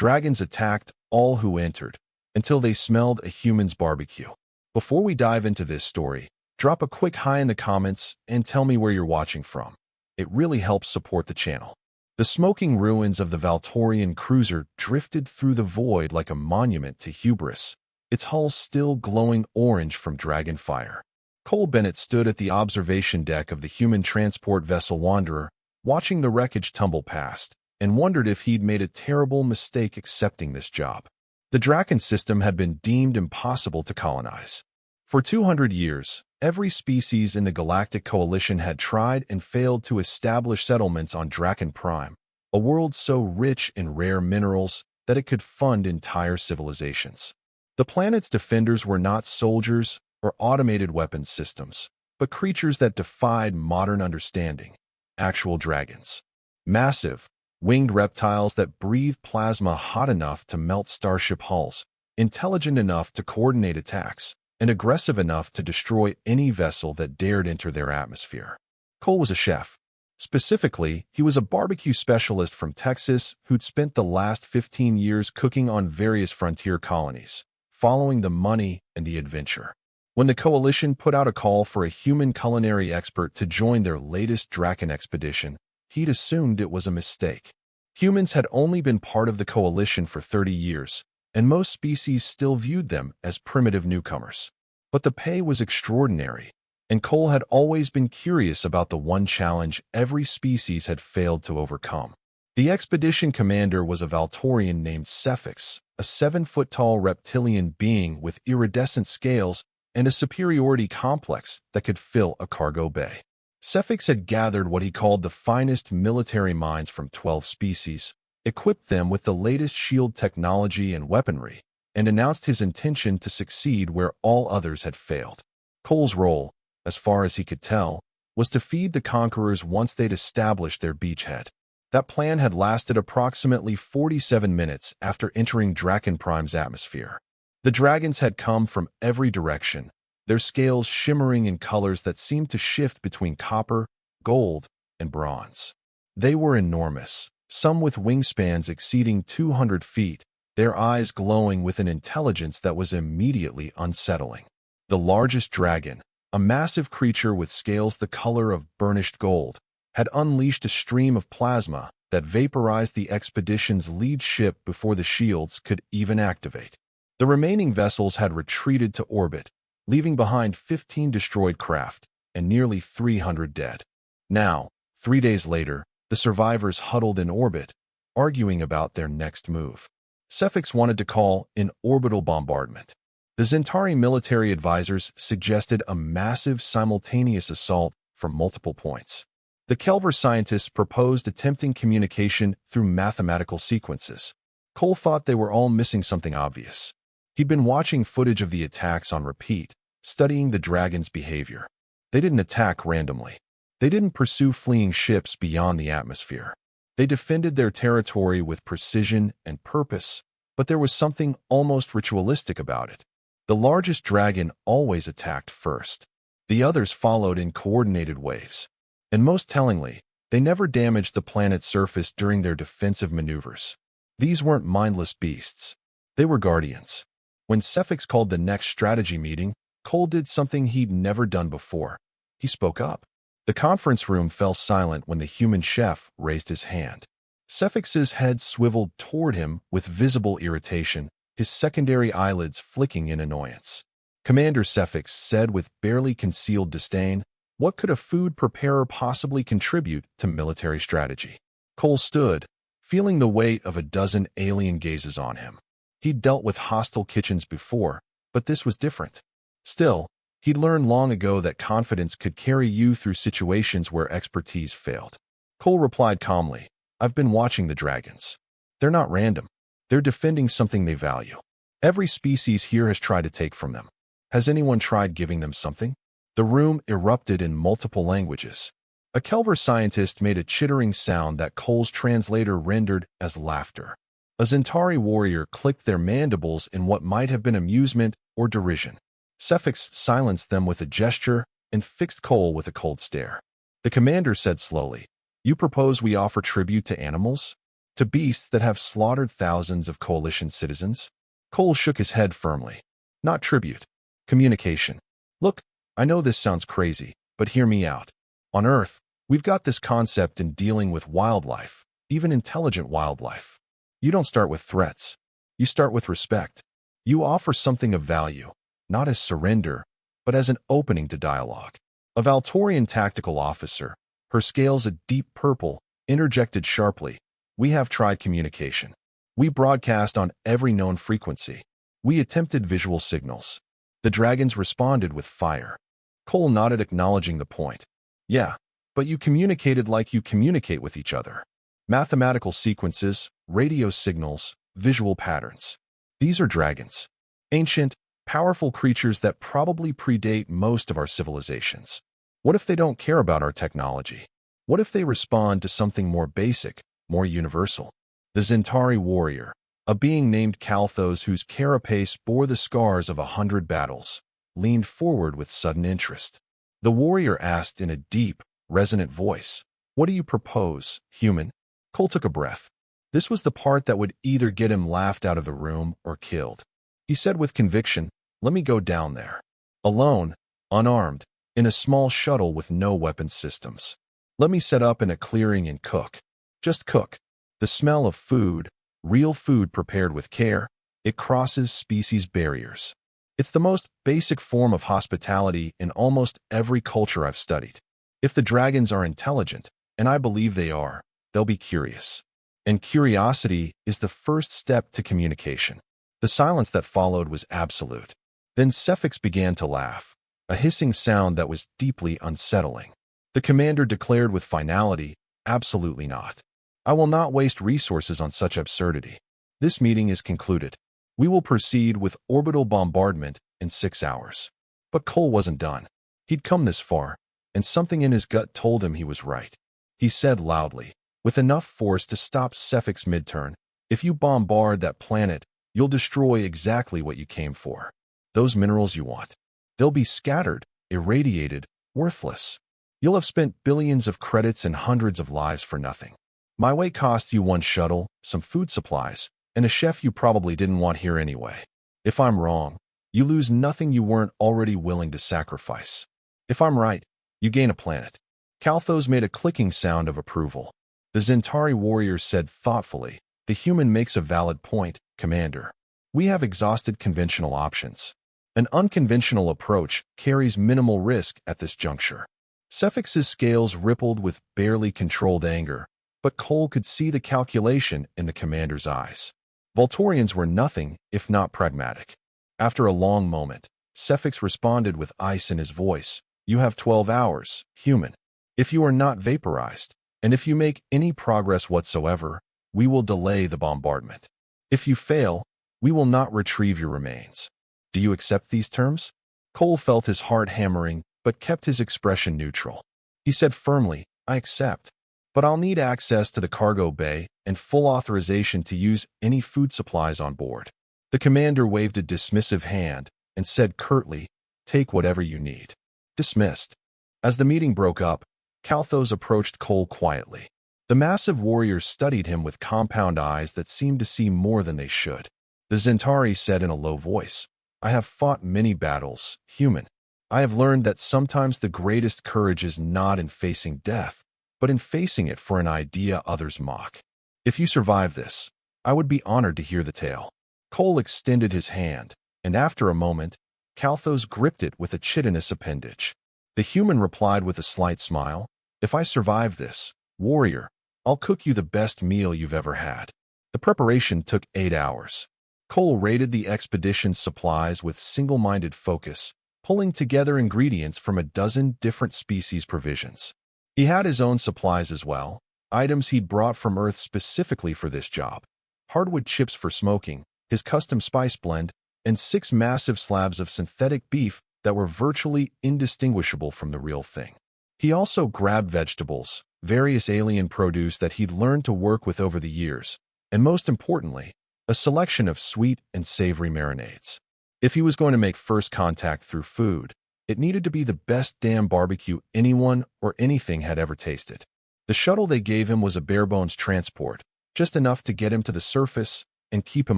Dragons attacked all who entered until they smelled a human's barbecue. Before we dive into this story, drop a quick hi in the comments and tell me where you're watching from. It really helps support the channel. The smoking ruins of the Valtorian cruiser drifted through the void like a monument to hubris, its hull still glowing orange from dragon fire. Cole Bennett stood at the observation deck of the human transport vessel Wanderer, watching the wreckage tumble past, and wondered if he'd made a terrible mistake accepting this job. The Draken system had been deemed impossible to colonize. For 200 years, every species in the Galactic Coalition had tried and failed to establish settlements on Draken Prime, a world so rich in rare minerals that it could fund entire civilizations. The planet's defenders were not soldiers or automated weapons systems, but creatures that defied modern understanding. Actual dragons. Massive, winged reptiles that breathed plasma hot enough to melt starship hulls, intelligent enough to coordinate attacks, and aggressive enough to destroy any vessel that dared enter their atmosphere. Cole was a chef. Specifically, he was a barbecue specialist from Texas who'd spent the last 15 years cooking on various frontier colonies, following the money and the adventure. When the Coalition put out a call for a human culinary expert to join their latest Draken expedition, he'd assumed it was a mistake. Humans had only been part of the Coalition for 30 years, and most species still viewed them as primitive newcomers. But the pay was extraordinary, and Cole had always been curious about the one challenge every species had failed to overcome. The expedition commander was a Valtorian named Cephix, a 7-foot-tall reptilian being with iridescent scales and a superiority complex that could fill a cargo bay. Cephix had gathered what he called the finest military minds from 12 species, equipped them with the latest shield technology and weaponry, and announced his intention to succeed where all others had failed. Cole's role, as far as he could tell, was to feed the conquerors once they'd established their beachhead. That plan had lasted approximately 47 minutes after entering Draken Prime's atmosphere. The dragons had come from every direction, their scales shimmering in colors that seemed to shift between copper, gold, and bronze. They were enormous, some with wingspans exceeding 200 feet, their eyes glowing with an intelligence that was immediately unsettling. The largest dragon, a massive creature with scales the color of burnished gold, had unleashed a stream of plasma that vaporized the expedition's lead ship before the shields could even activate. The remaining vessels had retreated to orbit, leaving behind 15 destroyed craft and nearly 300 dead. Now, 3 days later, the survivors huddled in orbit, arguing about their next move. Cephix wanted to call an orbital bombardment. The Zentari military advisors suggested a massive simultaneous assault from multiple points. The Kelver scientists proposed attempting communication through mathematical sequences. Cole thought they were all missing something obvious. He'd been watching footage of the attacks on repeat, studying the dragons' behavior. They didn't attack randomly. They didn't pursue fleeing ships beyond the atmosphere. They defended their territory with precision and purpose, but there was something almost ritualistic about it. The largest dragon always attacked first. The others followed in coordinated waves. And most tellingly, they never damaged the planet's surface during their defensive maneuvers. These weren't mindless beasts. They were guardians. When Cephix called the next strategy meeting, Cole did something he'd never done before. He spoke up. The conference room fell silent when the human chef raised his hand. Cephix's head swiveled toward him with visible irritation, his secondary eyelids flicking in annoyance. Commander Cephix said with barely concealed disdain, "What could a food preparer possibly contribute to military strategy?" Cole stood, feeling the weight of a dozen alien gazes on him. He'd dealt with hostile kitchens before, but this was different. Still, he'd learned long ago that confidence could carry you through situations where expertise failed. Cole replied calmly, "I've been watching the dragons. They're not random. They're defending something they value. Every species here has tried to take from them. Has anyone tried giving them something?" The room erupted in multiple languages. A Kelver scientist made a chittering sound that Cole's translator rendered as laughter. A Zentari warrior clicked their mandibles in what might have been amusement or derision. Cephix silenced them with a gesture and fixed Cole with a cold stare. The commander said slowly, "You propose we offer tribute to animals?" to beasts that have slaughtered thousands of coalition citizens? Cole shook his head firmly. Not tribute. Communication. Look, I know this sounds crazy, but hear me out. On Earth, we've got this concept in dealing with wildlife, even intelligent wildlife. You don't start with threats. You start with respect. You offer something of value, not as surrender, but as an opening to dialogue. A Valtorian tactical officer, her scales a deep purple, interjected sharply. We have tried communication. We broadcast on every known frequency. We attempted visual signals. The dragons responded with fire. Cole nodded, acknowledging the point. Yeah, but you communicated like you communicate with each other. Mathematical sequences, radio signals, visual patterns. These are dragons. Ancient, powerful creatures that probably predate most of our civilizations. What if they don't care about our technology? What if they respond to something more basic, more universal? The Zentari warrior, a being named Kalthos whose carapace bore the scars of 100 battles, leaned forward with sudden interest. The warrior asked in a deep, resonant voice, "What do you propose, human?" Cole took a breath. This was the part that would either get him laughed out of the room or killed. He said with conviction, "Let me go down there. Alone, unarmed, in a small shuttle with no weapons systems. Let me set up in a clearing and cook. Just cook. The smell of food, real food prepared with care, it crosses species barriers. It's the most basic form of hospitality in almost every culture I've studied. If the dragons are intelligent, and I believe they are, they'll be curious. And curiosity is the first step to communication." The silence that followed was absolute. Then Cephix began to laugh, a hissing sound that was deeply unsettling. The commander declared with finality, "Absolutely not. I will not waste resources on such absurdity. This meeting is concluded. We will proceed with orbital bombardment in 6 hours." But Cole wasn't done. He'd come this far, and something in his gut told him he was right. He said loudly, with enough force to stop Cephix mid-turn, "If you bombard that planet, you'll destroy exactly what you came for. Those minerals you want. They'll be scattered, irradiated, worthless. You'll have spent billions of credits and hundreds of lives for nothing. My way costs you one shuttle, some food supplies, and a chef you probably didn't want here anyway. If I'm wrong, you lose nothing you weren't already willing to sacrifice. If I'm right, you gain a planet." Kalthos made a clicking sound of approval. The Zentari warrior said thoughtfully, "The human makes a valid point, Commander. We have exhausted conventional options. An unconventional approach carries minimal risk at this juncture." Cephix's scales rippled with barely controlled anger, but Cole could see the calculation in the commander's eyes. Voltorians were nothing if not pragmatic. After a long moment, Cephix responded with ice in his voice, "You have 12 hours, human. If you are not vaporized, and if you make any progress whatsoever, we will delay the bombardment. If you fail, we will not retrieve your remains. Do you accept these terms?" Cole felt his heart hammering, but kept his expression neutral. He said firmly, "I accept, but I'll need access to the cargo bay and full authorization to use any food supplies on board." The commander waved a dismissive hand and said curtly, "Take whatever you need." Dismissed. As the meeting broke up, Kalthos approached Cole quietly. The massive warriors studied him with compound eyes that seemed to see more than they should. The Zentari said in a low voice, "I have fought many battles, human. I have learned that sometimes the greatest courage is not in facing death, but in facing it for an idea others mock. If you survive this, I would be honored to hear the tale." Cole extended his hand, and after a moment, Kalthos gripped it with a chitinous appendage. The human replied with a slight smile, "If I survive this, warrior, I'll cook you the best meal you've ever had." The preparation took 8 hours. Cole raided the expedition's supplies with single-minded focus, pulling together ingredients from a dozen different species provisions. He had his own supplies as well, items he'd brought from Earth specifically for this job. Hardwood chips for smoking, his custom spice blend, and 6 massive slabs of synthetic beef that were virtually indistinguishable from the real thing. He also grabbed vegetables, various alien produce that he'd learned to work with over the years, and most importantly, a selection of sweet and savory marinades. If he was going to make first contact through food, it needed to be the best damn barbecue anyone or anything had ever tasted. The shuttle they gave him was a bare-bones transport, just enough to get him to the surface and keep him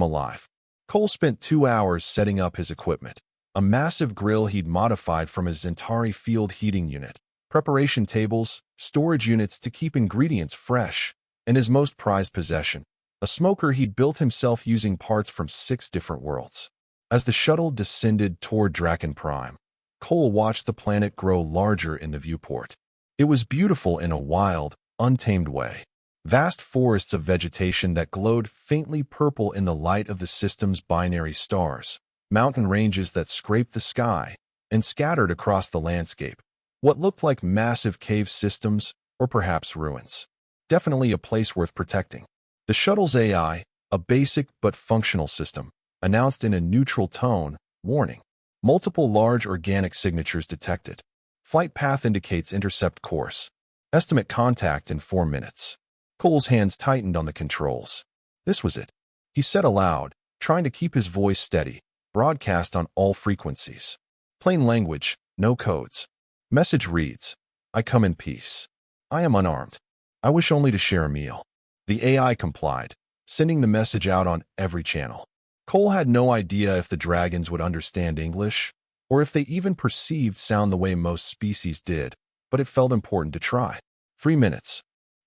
alive. Cole spent 2 hours setting up his equipment, a massive grill he'd modified from his Zentari field heating unit, preparation tables, storage units to keep ingredients fresh, and his most prized possession, a smoker he'd built himself using parts from 6 different worlds. As the shuttle descended toward Draken Prime, Cole watched the planet grow larger in the viewport. It was beautiful in a wild, untamed way. Vast forests of vegetation that glowed faintly purple in the light of the system's binary stars, mountain ranges that scraped the sky and scattered across the landscape, what looked like massive cave systems or perhaps ruins. Definitely a place worth protecting. The shuttle's AI, a basic but functional system, announced in a neutral tone, warning. Multiple large organic signatures detected. Flight path indicates intercept course. Estimate contact in 4 minutes. Cole's hands tightened on the controls. This was it. He said aloud, trying to keep his voice steady, broadcast on all frequencies. Plain language, no codes. Message reads, I come in peace. I am unarmed. I wish only to share a meal. The AI complied, sending the message out on every channel. Cole had no idea if the dragons would understand English, or if they even perceived sound the way most species did, but it felt important to try. 3 minutes.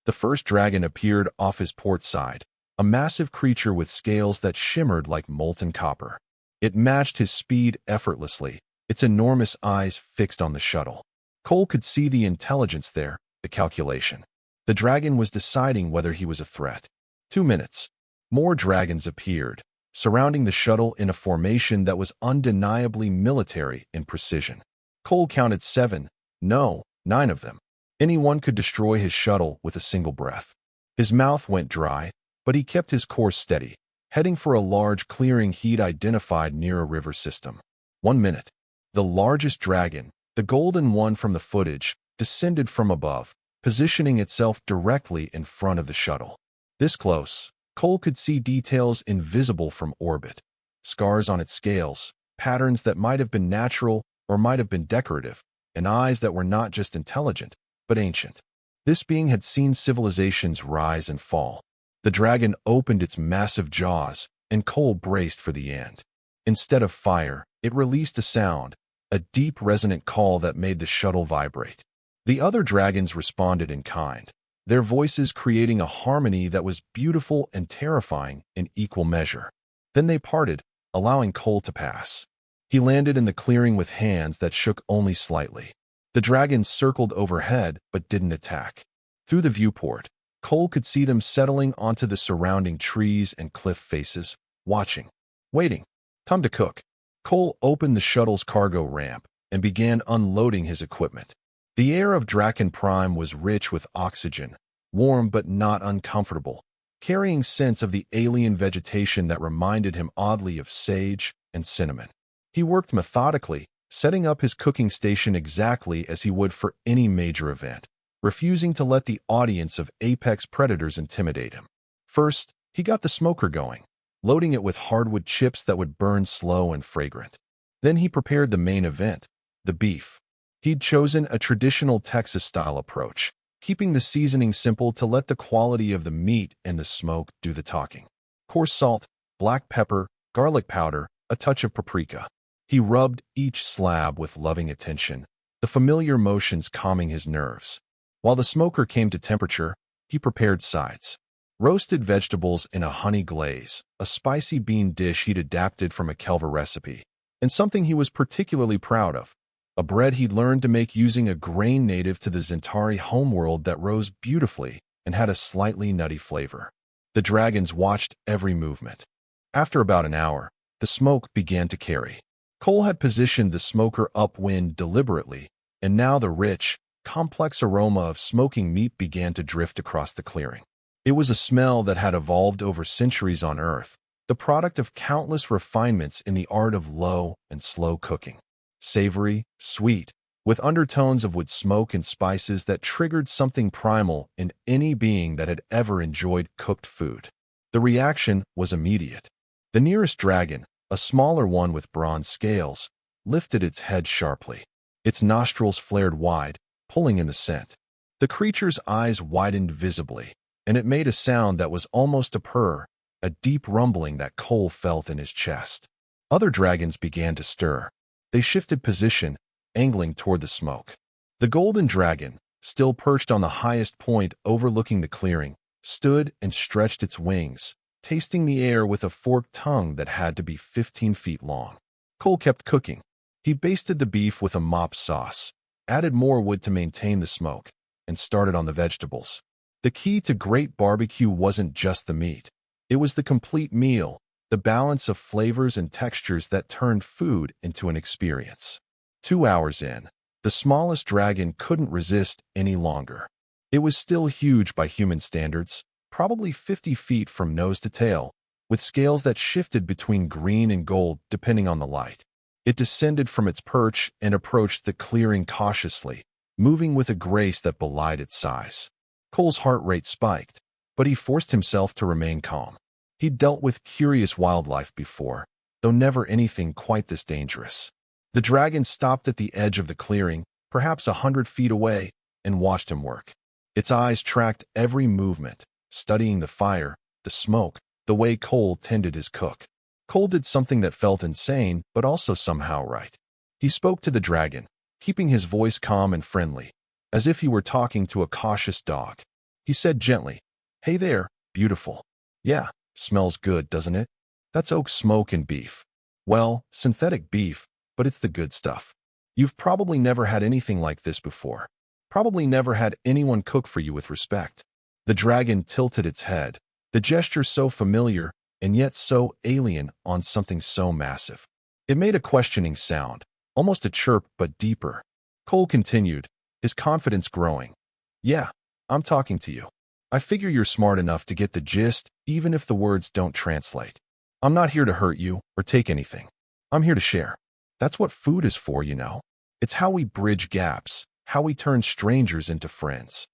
The first dragon appeared off his port side, a massive creature with scales that shimmered like molten copper. It matched his speed effortlessly, its enormous eyes fixed on the shuttle. Cole could see the intelligence there, the calculation. The dragon was deciding whether he was a threat. 2 minutes. More dragons appeared, surrounding the shuttle in a formation that was undeniably military in precision. Cole counted 7, no, 9 of them. Anyone could destroy his shuttle with a single breath. His mouth went dry, but he kept his course steady, heading for a large clearing he'd identified near a river system. 1 minute. The largest dragon, the golden one from the footage, descended from above, positioning itself directly in front of the shuttle. This close, Cole could see details invisible from orbit. Scars on its scales, patterns that might have been natural or might have been decorative, and eyes that were not just intelligent, but ancient. This being had seen civilizations rise and fall. The dragon opened its massive jaws, and Cole braced for the end. Instead of fire, it released a sound, a deep resonant call that made the shuttle vibrate. The other dragons responded in kind, their voices creating a harmony that was beautiful and terrifying in equal measure. Then they parted, allowing Cole to pass. He landed in the clearing with hands that shook only slightly. The dragons circled overhead but didn't attack. Through the viewport, Cole could see them settling onto the surrounding trees and cliff faces, watching, waiting. Time to cook. Cole opened the shuttle's cargo ramp and began unloading his equipment. The air of Draken Prime was rich with oxygen, warm but not uncomfortable, carrying scents of the alien vegetation that reminded him oddly of sage and cinnamon. He worked methodically, setting up his cooking station exactly as he would for any major event, refusing to let the audience of apex predators intimidate him. First, he got the smoker going, loading it with hardwood chips that would burn slow and fragrant. Then he prepared the main event, the beef. He'd chosen a traditional Texas-style approach, keeping the seasoning simple to let the quality of the meat and the smoke do the talking. Coarse salt, black pepper, garlic powder, a touch of paprika. He rubbed each slab with loving attention, the familiar motions calming his nerves. While the smoker came to temperature, he prepared sides. Roasted vegetables in a honey glaze, a spicy bean dish he'd adapted from a Kelver recipe, and something he was particularly proud of, a bread he'd learned to make using a grain native to the Zentari homeworld that rose beautifully and had a slightly nutty flavor. The dragons watched every movement. After about an hour, the smoke began to carry. Cole had positioned the smoker upwind deliberately, and now the rich, complex aroma of smoking meat began to drift across the clearing. It was a smell that had evolved over centuries on Earth, the product of countless refinements in the art of low and slow cooking. Savory, sweet, with undertones of wood smoke and spices that triggered something primal in any being that had ever enjoyed cooked food. The reaction was immediate. The nearest dragon, a smaller one with bronze scales, lifted its head sharply. Its nostrils flared wide, pulling in the scent. The creature's eyes widened visibly, and it made a sound that was almost a purr, a deep rumbling that Cole felt in his chest. Other dragons began to stir. They shifted position, angling toward the smoke. The golden dragon, still perched on the highest point overlooking the clearing, stood and stretched its wings, tasting the air with a forked tongue that had to be 15 feet long. Cole kept cooking. He basted the beef with a mop sauce, added more wood to maintain the smoke, and started on the vegetables. The key to great barbecue wasn't just the meat. It was the complete meal, the balance of flavors and textures that turned food into an experience. 2 hours in, the smallest dragon couldn't resist any longer. It was still huge by human standards, probably 50 feet from nose to tail, with scales that shifted between green and gold depending on the light. It descended from its perch and approached the clearing cautiously, moving with a grace that belied its size. Cole's heart rate spiked, but he forced himself to remain calm. He'd dealt with curious wildlife before, though never anything quite this dangerous. The dragon stopped at the edge of the clearing, perhaps 100 feet away, and watched him work. Its eyes tracked every movement, studying the fire, the smoke, the way Cole tended his cook. Cole did something that felt insane, but also somehow right. He spoke to the dragon, keeping his voice calm and friendly, as if he were talking to a cautious dog. He said gently, "Hey there, beautiful. Yeah, smells good, doesn't it? That's oak smoke and beef. Well, synthetic beef, but it's the good stuff. You've probably never had anything like this before. Probably never had anyone cook for you with respect." The dragon tilted its head, the gesture so familiar and yet so alien on something so massive. It made a questioning sound, almost a chirp but deeper. Cole continued, his confidence growing. "Yeah, I'm talking to you. I figure you're smart enough to get the gist, even if the words don't translate. I'm not here to hurt you or take anything. I'm here to share. That's what food is for, you know. It's how we bridge gaps, how we turn strangers into friends."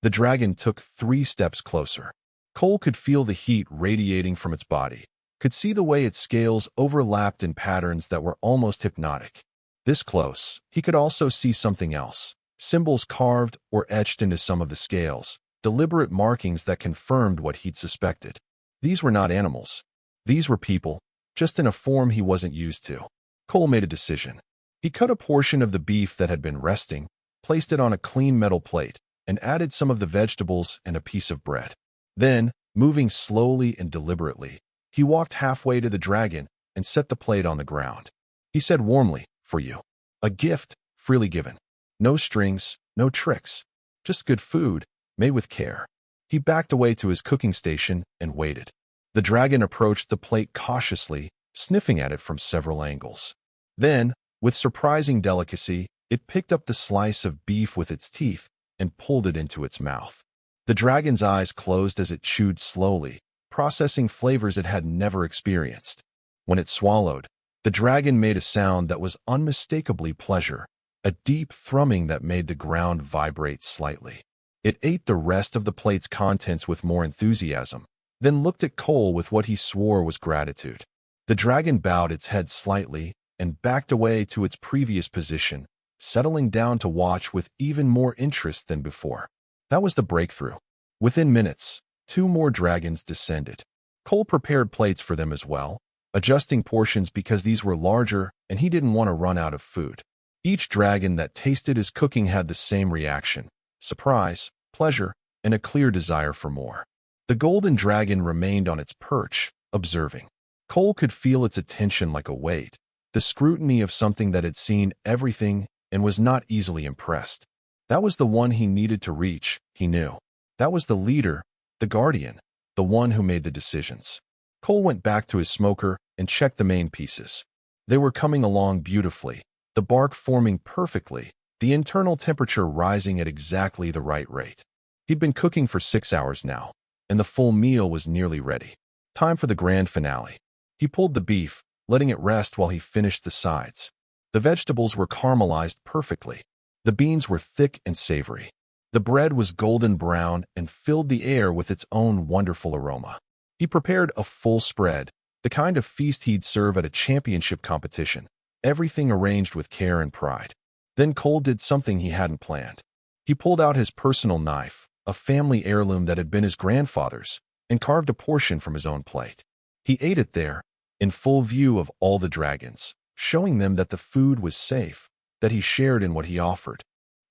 The dragon took 3 steps closer. Cole could feel the heat radiating from its body, could see the way its scales overlapped in patterns that were almost hypnotic. This close, he could also see something else, symbols carved or etched into some of the scales, deliberate markings that confirmed what he'd suspected. These were not animals. These were people, just in a form he wasn't used to. Cole made a decision. He cut a portion of the beef that had been resting, placed it on a clean metal plate, and added some of the vegetables and a piece of bread. Then, moving slowly and deliberately, he walked halfway to the dragon and set the plate on the ground. He said warmly, "For you. A gift, freely given. No strings, no tricks. Just good food, made with care." He backed away to his cooking station and waited. The dragon approached the plate cautiously, sniffing at it from several angles. Then, with surprising delicacy, it picked up the slice of beef with its teeth and pulled it into its mouth. The dragon's eyes closed as it chewed slowly, processing flavors it had never experienced. When it swallowed, the dragon made a sound that was unmistakably pleasure, a deep thrumming that made the ground vibrate slightly. It ate the rest of the plate's contents with more enthusiasm, then looked at Cole with what he swore was gratitude. The dragon bowed its head slightly and backed away to its previous position, settling down to watch with even more interest than before. That was the breakthrough. Within minutes, 2 more dragons descended. Cole prepared plates for them as well, adjusting portions because these were larger and he didn't want to run out of food. Each dragon that tasted his cooking had the same reaction: surprise, pleasure, and a clear desire for more. The golden dragon remained on its perch, observing. Cole could feel its attention like a weight, the scrutiny of something that had seen everything and was not easily impressed. That was the one he needed to reach, he knew. That was the leader, the guardian, the one who made the decisions. Cole went back to his smoker and checked the main pieces. They were coming along beautifully, the bark forming perfectly, the internal temperature rising at exactly the right rate. He'd been cooking for 6 hours now, and the full meal was nearly ready. Time for the grand finale. He pulled the beef, letting it rest while he finished the sides. The vegetables were caramelized perfectly. The beans were thick and savory. The bread was golden brown and filled the air with its own wonderful aroma. He prepared a full spread, the kind of feast he'd serve at a championship competition, everything arranged with care and pride. Then Cole did something he hadn't planned. He pulled out his personal knife, a family heirloom that had been his grandfather's, and carved a portion from his own plate. He ate it there, in full view of all the dragons, showing them that the food was safe, that he shared in what he offered.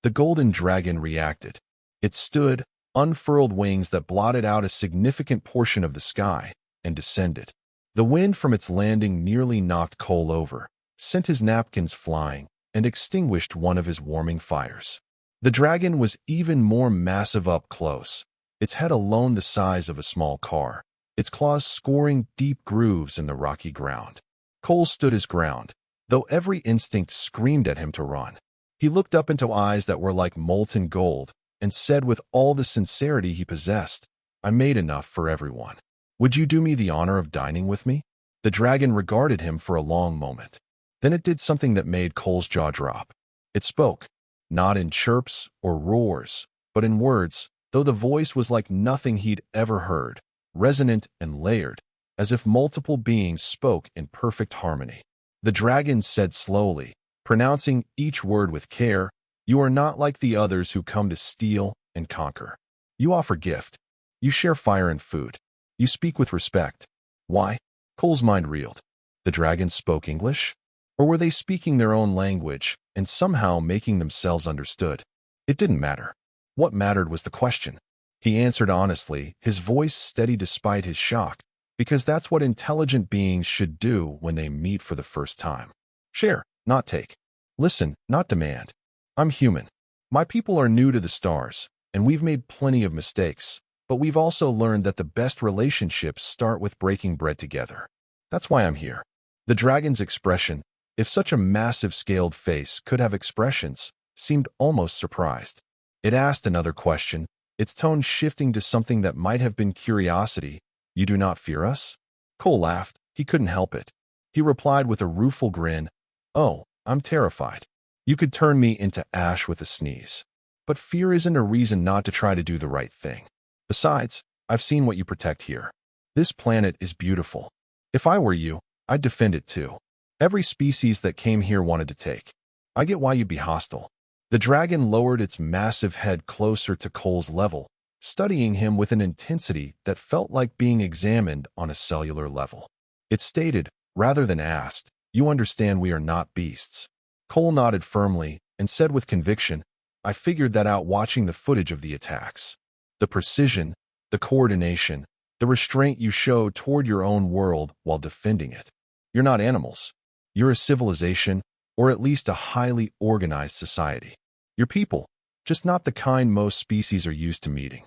The golden dragon reacted. It stood, unfurled wings that blotted out a significant portion of the sky, and descended. The wind from its landing nearly knocked Cole over, sent his napkins flying, and extinguished one of his warming fires. The dragon was even more massive up close, its head alone the size of a small car, its claws scoring deep grooves in the rocky ground. Cole stood his ground, though every instinct screamed at him to run. He looked up into eyes that were like molten gold, and said with all the sincerity he possessed, "I made enough for everyone. Would you do me the honor of dining with me?" The dragon regarded him for a long moment. Then it did something that made Cole's jaw drop. It spoke, not in chirps or roars, but in words, though the voice was like nothing he'd ever heard, resonant and layered, as if multiple beings spoke in perfect harmony. The dragon said slowly, pronouncing each word with care, "You are not like the others who come to steal and conquer. You offer gift. You share fire and food. You speak with respect." Why? Cole's mind reeled. The dragons spoke English? Or were they speaking their own language and somehow making themselves understood? It didn't matter. What mattered was the question. He answered honestly, his voice steady despite his shock, because that's what intelligent beings should do when they meet for the first time. Share, not take. Listen, not demand. I'm human. My people are new to the stars, and we've made plenty of mistakes, but we've also learned that the best relationships start with breaking bread together. That's why I'm here. The dragon's expression, if such a massive scaled face could have expressions, seemed almost surprised. It asked another question, its tone shifting to something that might have been curiosity. "You do not fear us?" Cole laughed. He couldn't help it. He replied with a rueful grin, "Oh, I'm terrified. You could turn me into ash with a sneeze. But fear isn't a reason not to try to do the right thing. Besides, I've seen what you protect here. This planet is beautiful. If I were you, I'd defend it too. Every species that came here wanted to take. I get why you'd be hostile." The dragon lowered its massive head closer to Cole's level, studying him with an intensity that felt like being examined on a cellular level. It stated, rather than asked, "You understand we are not beasts." Cole nodded firmly and said with conviction, "I figured that out watching the footage of the attacks. The precision, the coordination, the restraint you showed toward your own world while defending it. You're not animals. You're a civilization, or at least a highly organized society. You're people, just not the kind most species are used to meeting."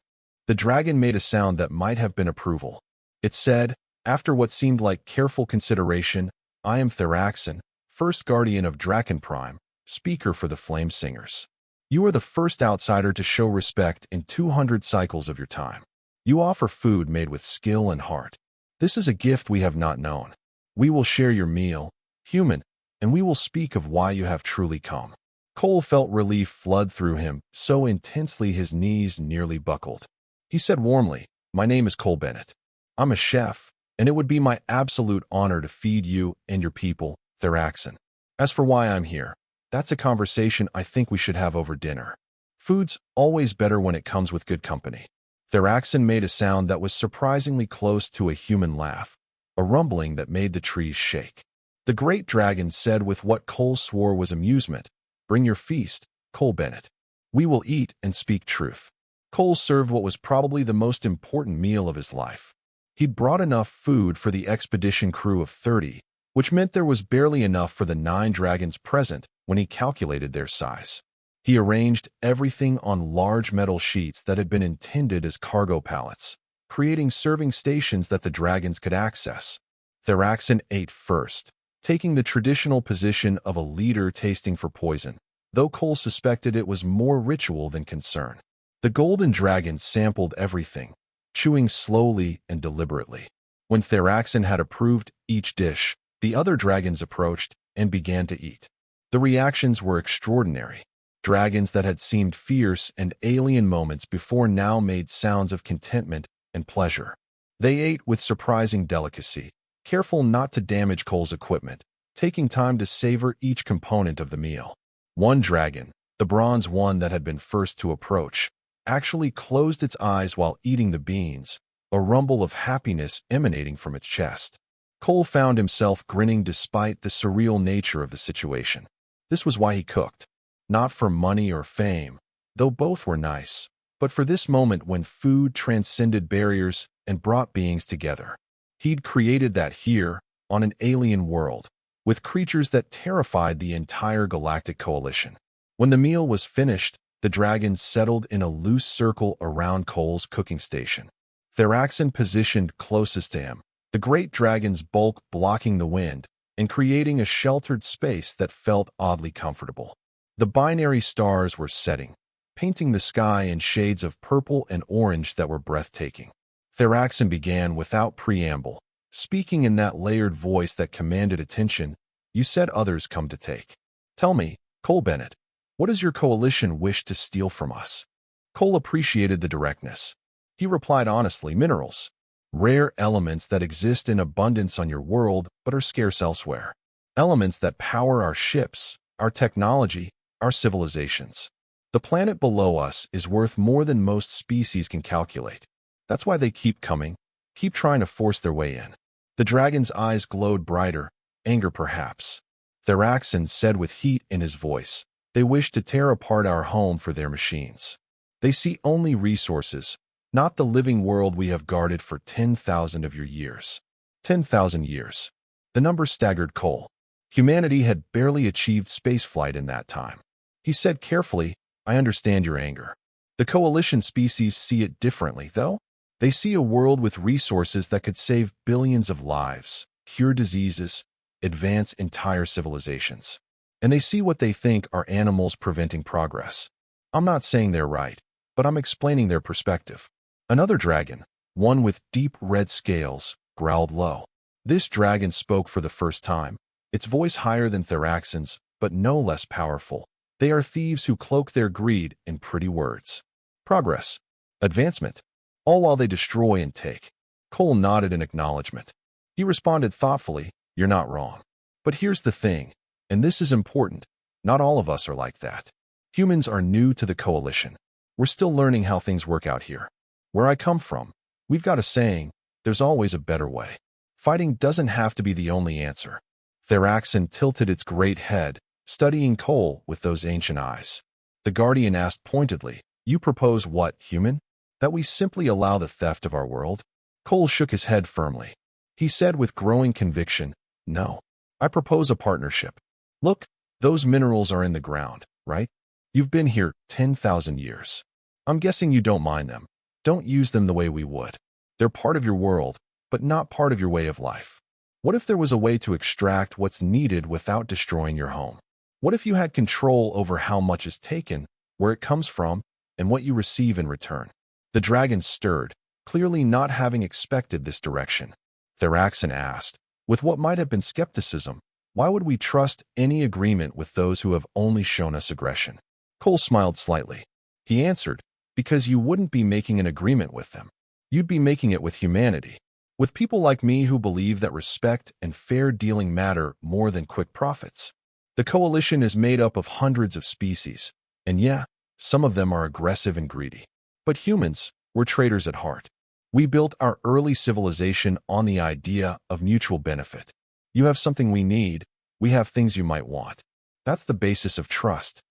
The dragon made a sound that might have been approval. It said, after what seemed like careful consideration, "I am Theraxon, first guardian of Draken Prime, speaker for the Flame Singers. You are the first outsider to show respect in 200 cycles of your time. You offer food made with skill and heart. This is a gift we have not known. We will share your meal, human, and we will speak of why you have truly come." Cole felt relief flood through him, so intensely his knees nearly buckled. He said warmly, "My name is Cole Bennett. I'm a chef, and it would be my absolute honor to feed you and your people, Theraxon. As for why I'm here, that's a conversation I think we should have over dinner. Food's always better when it comes with good company." Theraxon made a sound that was surprisingly close to a human laugh, a rumbling that made the trees shake. The great dragon said with what Cole swore was amusement, "Bring your feast, Cole Bennett. We will eat and speak truth." Cole served what was probably the most important meal of his life. He'd brought enough food for the expedition crew of 30, which meant there was barely enough for the 9 dragons present when he calculated their size. He arranged everything on large metal sheets that had been intended as cargo pallets, creating serving stations that the dragons could access. Theraxon ate first, taking the traditional position of a leader tasting for poison, though Cole suspected it was more ritual than concern. The golden dragon sampled everything, chewing slowly and deliberately. When Theraxon had approved each dish, the other dragons approached and began to eat. The reactions were extraordinary. Dragons that had seemed fierce and alien moments before now made sounds of contentment and pleasure. They ate with surprising delicacy, careful not to damage Cole's equipment, taking time to savor each component of the meal. One dragon, the bronze one that had been first to approach, actually closed its eyes while eating the beans, a rumble of happiness emanating from its chest. Cole found himself grinning despite the surreal nature of the situation. This was why he cooked. Not for money or fame, though both were nice, but for this moment when food transcended barriers and brought beings together. He'd created that here, on an alien world, with creatures that terrified the entire galactic coalition. When the meal was finished, the dragons settled in a loose circle around Cole's cooking station. Theraxin positioned closest to him, the great dragon's bulk blocking the wind and creating a sheltered space that felt oddly comfortable. The binary stars were setting, painting the sky in shades of purple and orange that were breathtaking. Theraxin began without preamble, speaking in that layered voice that commanded attention. "You said others come to take. Tell me, Cole Bennett, what does your coalition wish to steal from us?" Cole appreciated the directness. He replied honestly, "Minerals. Rare elements that exist in abundance on your world but are scarce elsewhere. Elements that power our ships, our technology, our civilizations. The planet below us is worth more than most species can calculate. That's why they keep coming, keep trying to force their way in." The dragon's eyes glowed brighter, anger perhaps. Theraxin said with heat in his voice, "They wish to tear apart our home for their machines. They see only resources, not the living world we have guarded for 10,000 of your years." 10,000 years. The number staggered Cole. Humanity had barely achieved spaceflight in that time. He said carefully, "I understand your anger. The coalition species see it differently, though. They see a world with resources that could save billions of lives, cure diseases, advance entire civilizations. And they see what they think are animals preventing progress. I'm not saying they're right, but I'm explaining their perspective." Another dragon, one with deep red scales, growled low. This dragon spoke for the first time, its voice higher than Theraxin's, but no less powerful. "They are thieves who cloak their greed in pretty words. Progress, advancement, all while they destroy and take." Cole nodded in acknowledgement. He responded thoughtfully, "You're not wrong. But here's the thing, and this is important, not all of us are like that. Humans are new to the coalition. We're still learning how things work out here. Where I come from, we've got a saying, there's always a better way. Fighting doesn't have to be the only answer." Theraxin tilted its great head, studying Cole with those ancient eyes. The Guardian asked pointedly, "You propose what, human? That we simply allow the theft of our world?" Cole shook his head firmly. He said with growing conviction, "No. I propose a partnership. Look, those minerals are in the ground, right? You've been here 10,000 years. I'm guessing you don't mind them. Don't use them the way we would. They're part of your world, but not part of your way of life. What if there was a way to extract what's needed without destroying your home? What if you had control over how much is taken, where it comes from, and what you receive in return?" The dragon stirred, clearly not having expected this direction. Theraxin asked, with what might have been skepticism, "Why would we trust any agreement with those who have only shown us aggression?" Cole smiled slightly. He answered, "Because you wouldn't be making an agreement with them. You'd be making it with humanity. With people like me who believe that respect and fair dealing matter more than quick profits. The coalition is made up of hundreds of species, and yeah, some of them are aggressive and greedy. But humans, we're traders at heart. We built our early civilization on the idea of mutual benefit. You have something we need, we have things you might want. That's the basis of trust."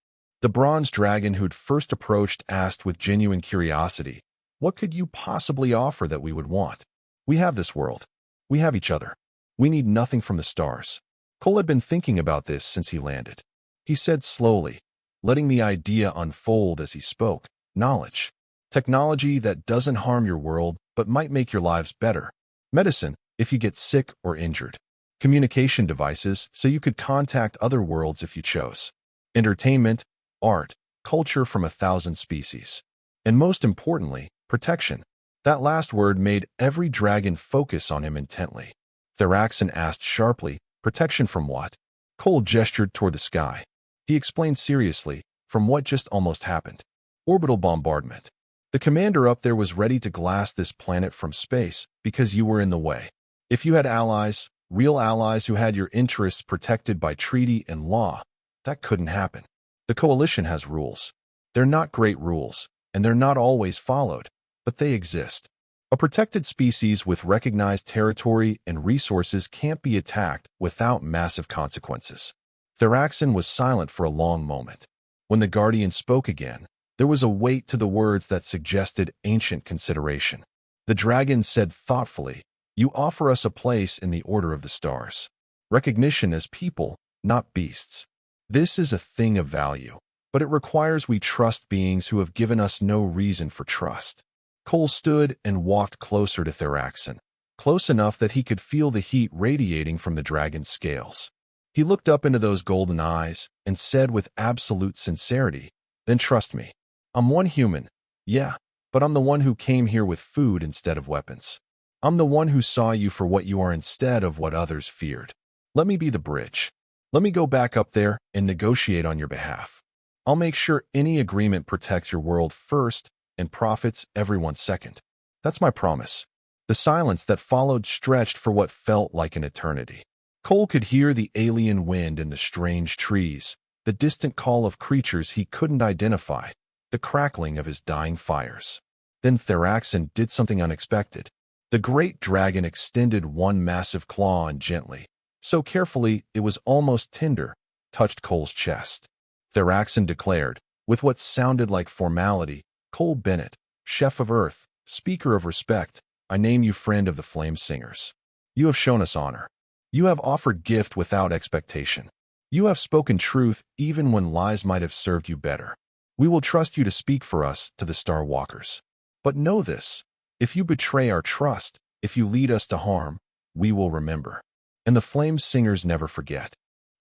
The bronze dragon who'd first approached asked with genuine curiosity, "What could you possibly offer that we would want? We have this world. We have each other. We need nothing from the stars." Cole had been thinking about this since he landed. He said slowly, letting the idea unfold as he spoke, "Knowledge. Technology that doesn't harm your world but might make your lives better. Medicine, if you get sick or injured. Communication devices so you could contact other worlds if you chose. Entertainment, art, culture from 1,000 species. And most importantly, protection." That last word made every dragon focus on him intently. Theraxin asked sharply, "Protection from what?" Cole gestured toward the sky. He explained seriously, "From what just almost happened. Orbital bombardment. The commander up there was ready to glass this planet from space because you were in the way. If you had allies, real allies who had your interests protected by treaty and law, that couldn't happen. The coalition has rules. They're not great rules, and they're not always followed, but they exist. A protected species with recognized territory and resources can't be attacked without massive consequences. Theraxin was silent for a long moment. When the Guardian spoke again, there was a weight to the words that suggested ancient consideration. The dragon said thoughtfully, "You offer us a place in the order of the stars. Recognition as people, not beasts. This is a thing of value, but it requires we trust beings who have given us no reason for trust." Cole stood and walked closer to Theraxin, close enough that he could feel the heat radiating from the dragon's scales. He looked up into those golden eyes and said with absolute sincerity, "Then trust me. I'm one human, yeah, but I'm the one who came here with food instead of weapons. I'm the one who saw you for what you are instead of what others feared. Let me be the bridge. Let me go back up there and negotiate on your behalf. I'll make sure any agreement protects your world first and profits everyone second. That's my promise." The silence that followed stretched for what felt like an eternity. Cole could hear the alien wind in the strange trees, the distant call of creatures he couldn't identify, the crackling of his dying fires. Then Theraxin did something unexpected. The great dragon extended one massive claw and gently, so carefully it was almost tender, touched Cole's chest. Theraxin declared, with what sounded like formality, "Cole Bennett, Chef of Earth, Speaker of Respect, I name you friend of the Flame Singers. You have shown us honor. You have offered gift without expectation. You have spoken truth even when lies might have served you better. We will trust you to speak for us to the Star Walkers. But know this, if you betray our trust, if you lead us to harm, we will remember. And the Flame Singers never forget."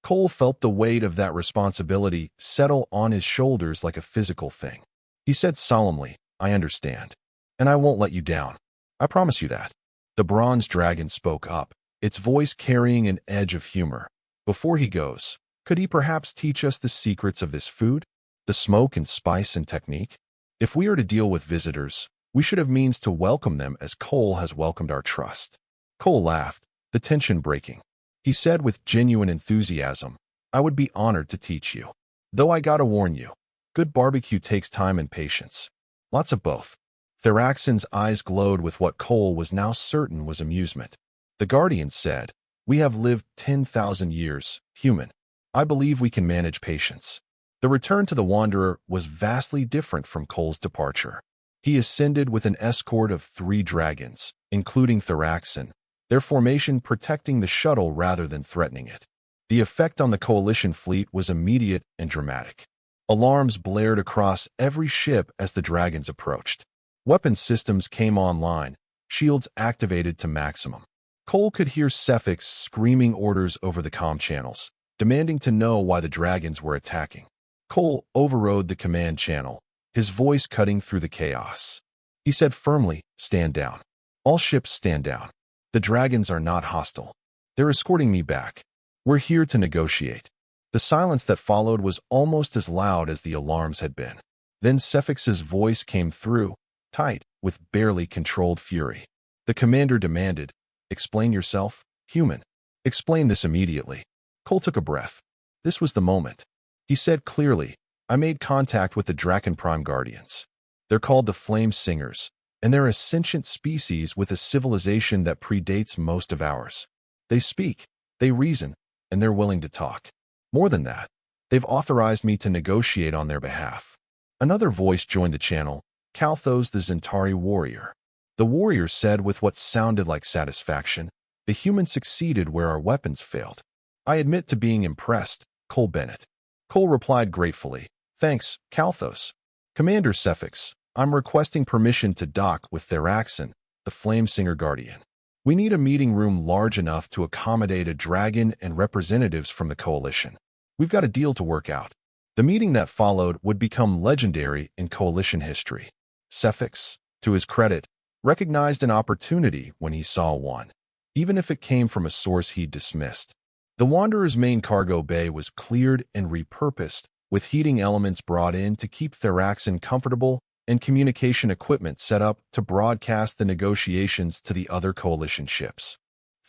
Cole felt the weight of that responsibility settle on his shoulders like a physical thing. He said solemnly, "I understand. And I won't let you down. I promise you that." The bronze dragon spoke up, its voice carrying an edge of humor. "Before he goes, could he perhaps teach us the secrets of this food? The smoke and spice and technique? If we are to deal with visitors, we should have means to welcome them as Cole has welcomed our trust." Cole laughed, the tension breaking. He said with genuine enthusiasm, "I would be honored to teach you. Though I gotta warn you, good barbecue takes time and patience. Lots of both." Theraxin's eyes glowed with what Cole was now certain was amusement. The Guardian said, "We have lived 10,000 years, human. I believe we can manage patience." The return to the Wanderer was vastly different from Cole's departure. He ascended with an escort of 3 dragons, including Theraxin, their formation protecting the shuttle rather than threatening it. The effect on the Coalition fleet was immediate and dramatic. Alarms blared across every ship as the dragons approached. Weapon systems came online, shields activated to maximum. Cole could hear Cephix screaming orders over the comm channels, demanding to know why the dragons were attacking. Cole overrode the command channel, his voice cutting through the chaos. He said firmly, "Stand down. All ships stand down. The dragons are not hostile. They're escorting me back. We're here to negotiate." The silence that followed was almost as loud as the alarms had been. Then Cephix's voice came through, tight, with barely controlled fury. The commander demanded, "Explain yourself, human. Explain this immediately." Cole took a breath. This was the moment. He said clearly, "I made contact with the Draken Prime Guardians. They're called the Flame Singers, and they're a sentient species with a civilization that predates most of ours. They speak, they reason, and they're willing to talk. More than that, they've authorized me to negotiate on their behalf." Another voice joined the channel, Kalthos the Zentari warrior. The warrior said with what sounded like satisfaction, "The humans succeeded where our weapons failed. I admit to being impressed, Cole Bennett." Cole replied gratefully, "Thanks, Kalthos. Commander Cephix, I'm requesting permission to dock with Theraxin, the Flamesinger Guardian. We need a meeting room large enough to accommodate a dragon and representatives from the Coalition. We've got a deal to work out." The meeting that followed would become legendary in Coalition history. Cephix, to his credit, recognized an opportunity when he saw one, even if it came from a source he'd dismissed. The Wanderer's main cargo bay was cleared and repurposed, with heating elements brought in to keep Theraxin comfortable and communication equipment set up to broadcast the negotiations to the other Coalition ships.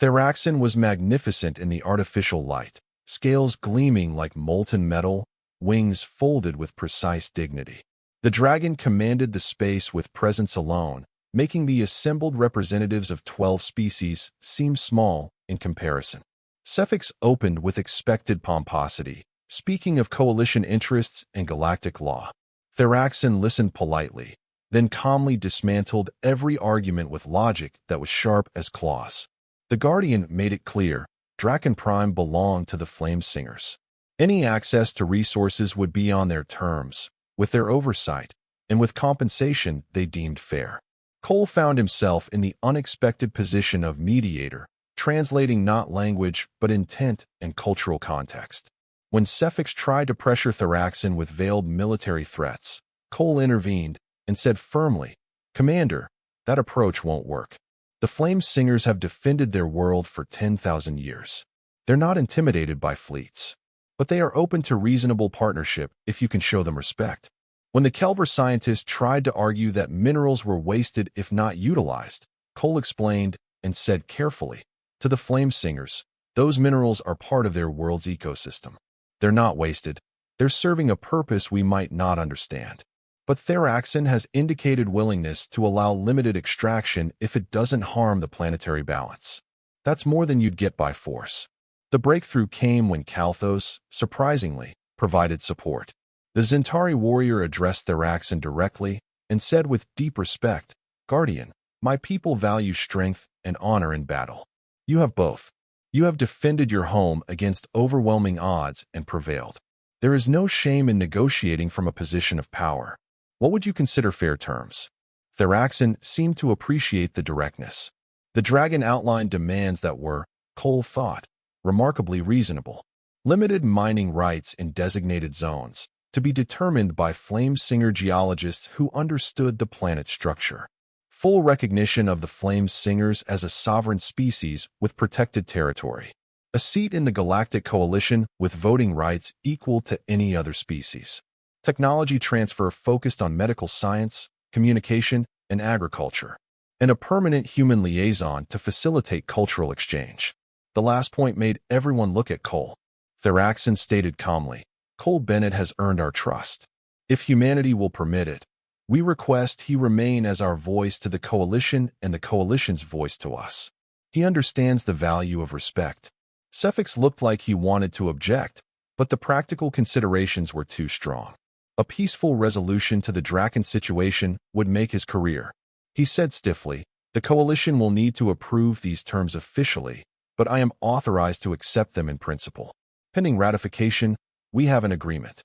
Theraxin was magnificent in the artificial light, scales gleaming like molten metal, wings folded with precise dignity. The dragon commanded the space with presence alone, making the assembled representatives of 12 species seem small in comparison. Cephix opened with expected pomposity, speaking of coalition interests and galactic law. Theraxin listened politely, then calmly dismantled every argument with logic that was sharp as claws. The Guardian made it clear Draken Prime belonged to the Flame Singers. Any access to resources would be on their terms, with their oversight, and with compensation they deemed fair. Cole found himself in the unexpected position of mediator, translating not language but intent and cultural context. When Cephix tried to pressure Theraxin with veiled military threats, Cole intervened and said firmly, "Commander, that approach won't work. The Flame Singers have defended their world for 10,000 years. They're not intimidated by fleets, but they are open to reasonable partnership if you can show them respect." When the Kelver scientist tried to argue that minerals were wasted if not utilized, Cole explained and said carefully, "To the Flame Singers, those minerals are part of their world's ecosystem. They're not wasted. They're serving a purpose we might not understand. But Theraxin has indicated willingness to allow limited extraction if it doesn't harm the planetary balance. That's more than you'd get by force." The breakthrough came when Kalthos, surprisingly, provided support. The Zentari warrior addressed Theraxin directly and said with deep respect, "Guardian, my people value strength and honor in battle. You have both. You have defended your home against overwhelming odds and prevailed. There is no shame in negotiating from a position of power. What would you consider fair terms?" Theraxin seemed to appreciate the directness. The dragon outlined demands that were, Cole thought, remarkably reasonable. Limited mining rights in designated zones, to be determined by Flame Singer geologists who understood the planet's structure. Full recognition of the Flame Singers as a sovereign species with protected territory. A seat in the Galactic Coalition with voting rights equal to any other species. Technology transfer focused on medical science, communication, and agriculture. And a permanent human liaison to facilitate cultural exchange. The last point made everyone look at Cole. Theraxin stated calmly, "Cole Bennett has earned our trust. If humanity will permit it, we request he remain as our voice to the Coalition and the Coalition's voice to us. He understands the value of respect." Cephix looked like he wanted to object, but the practical considerations were too strong. A peaceful resolution to the Draken situation would make his career. He said stiffly, "The Coalition will need to approve these terms officially, but I am authorized to accept them in principle. Pending ratification, we have an agreement."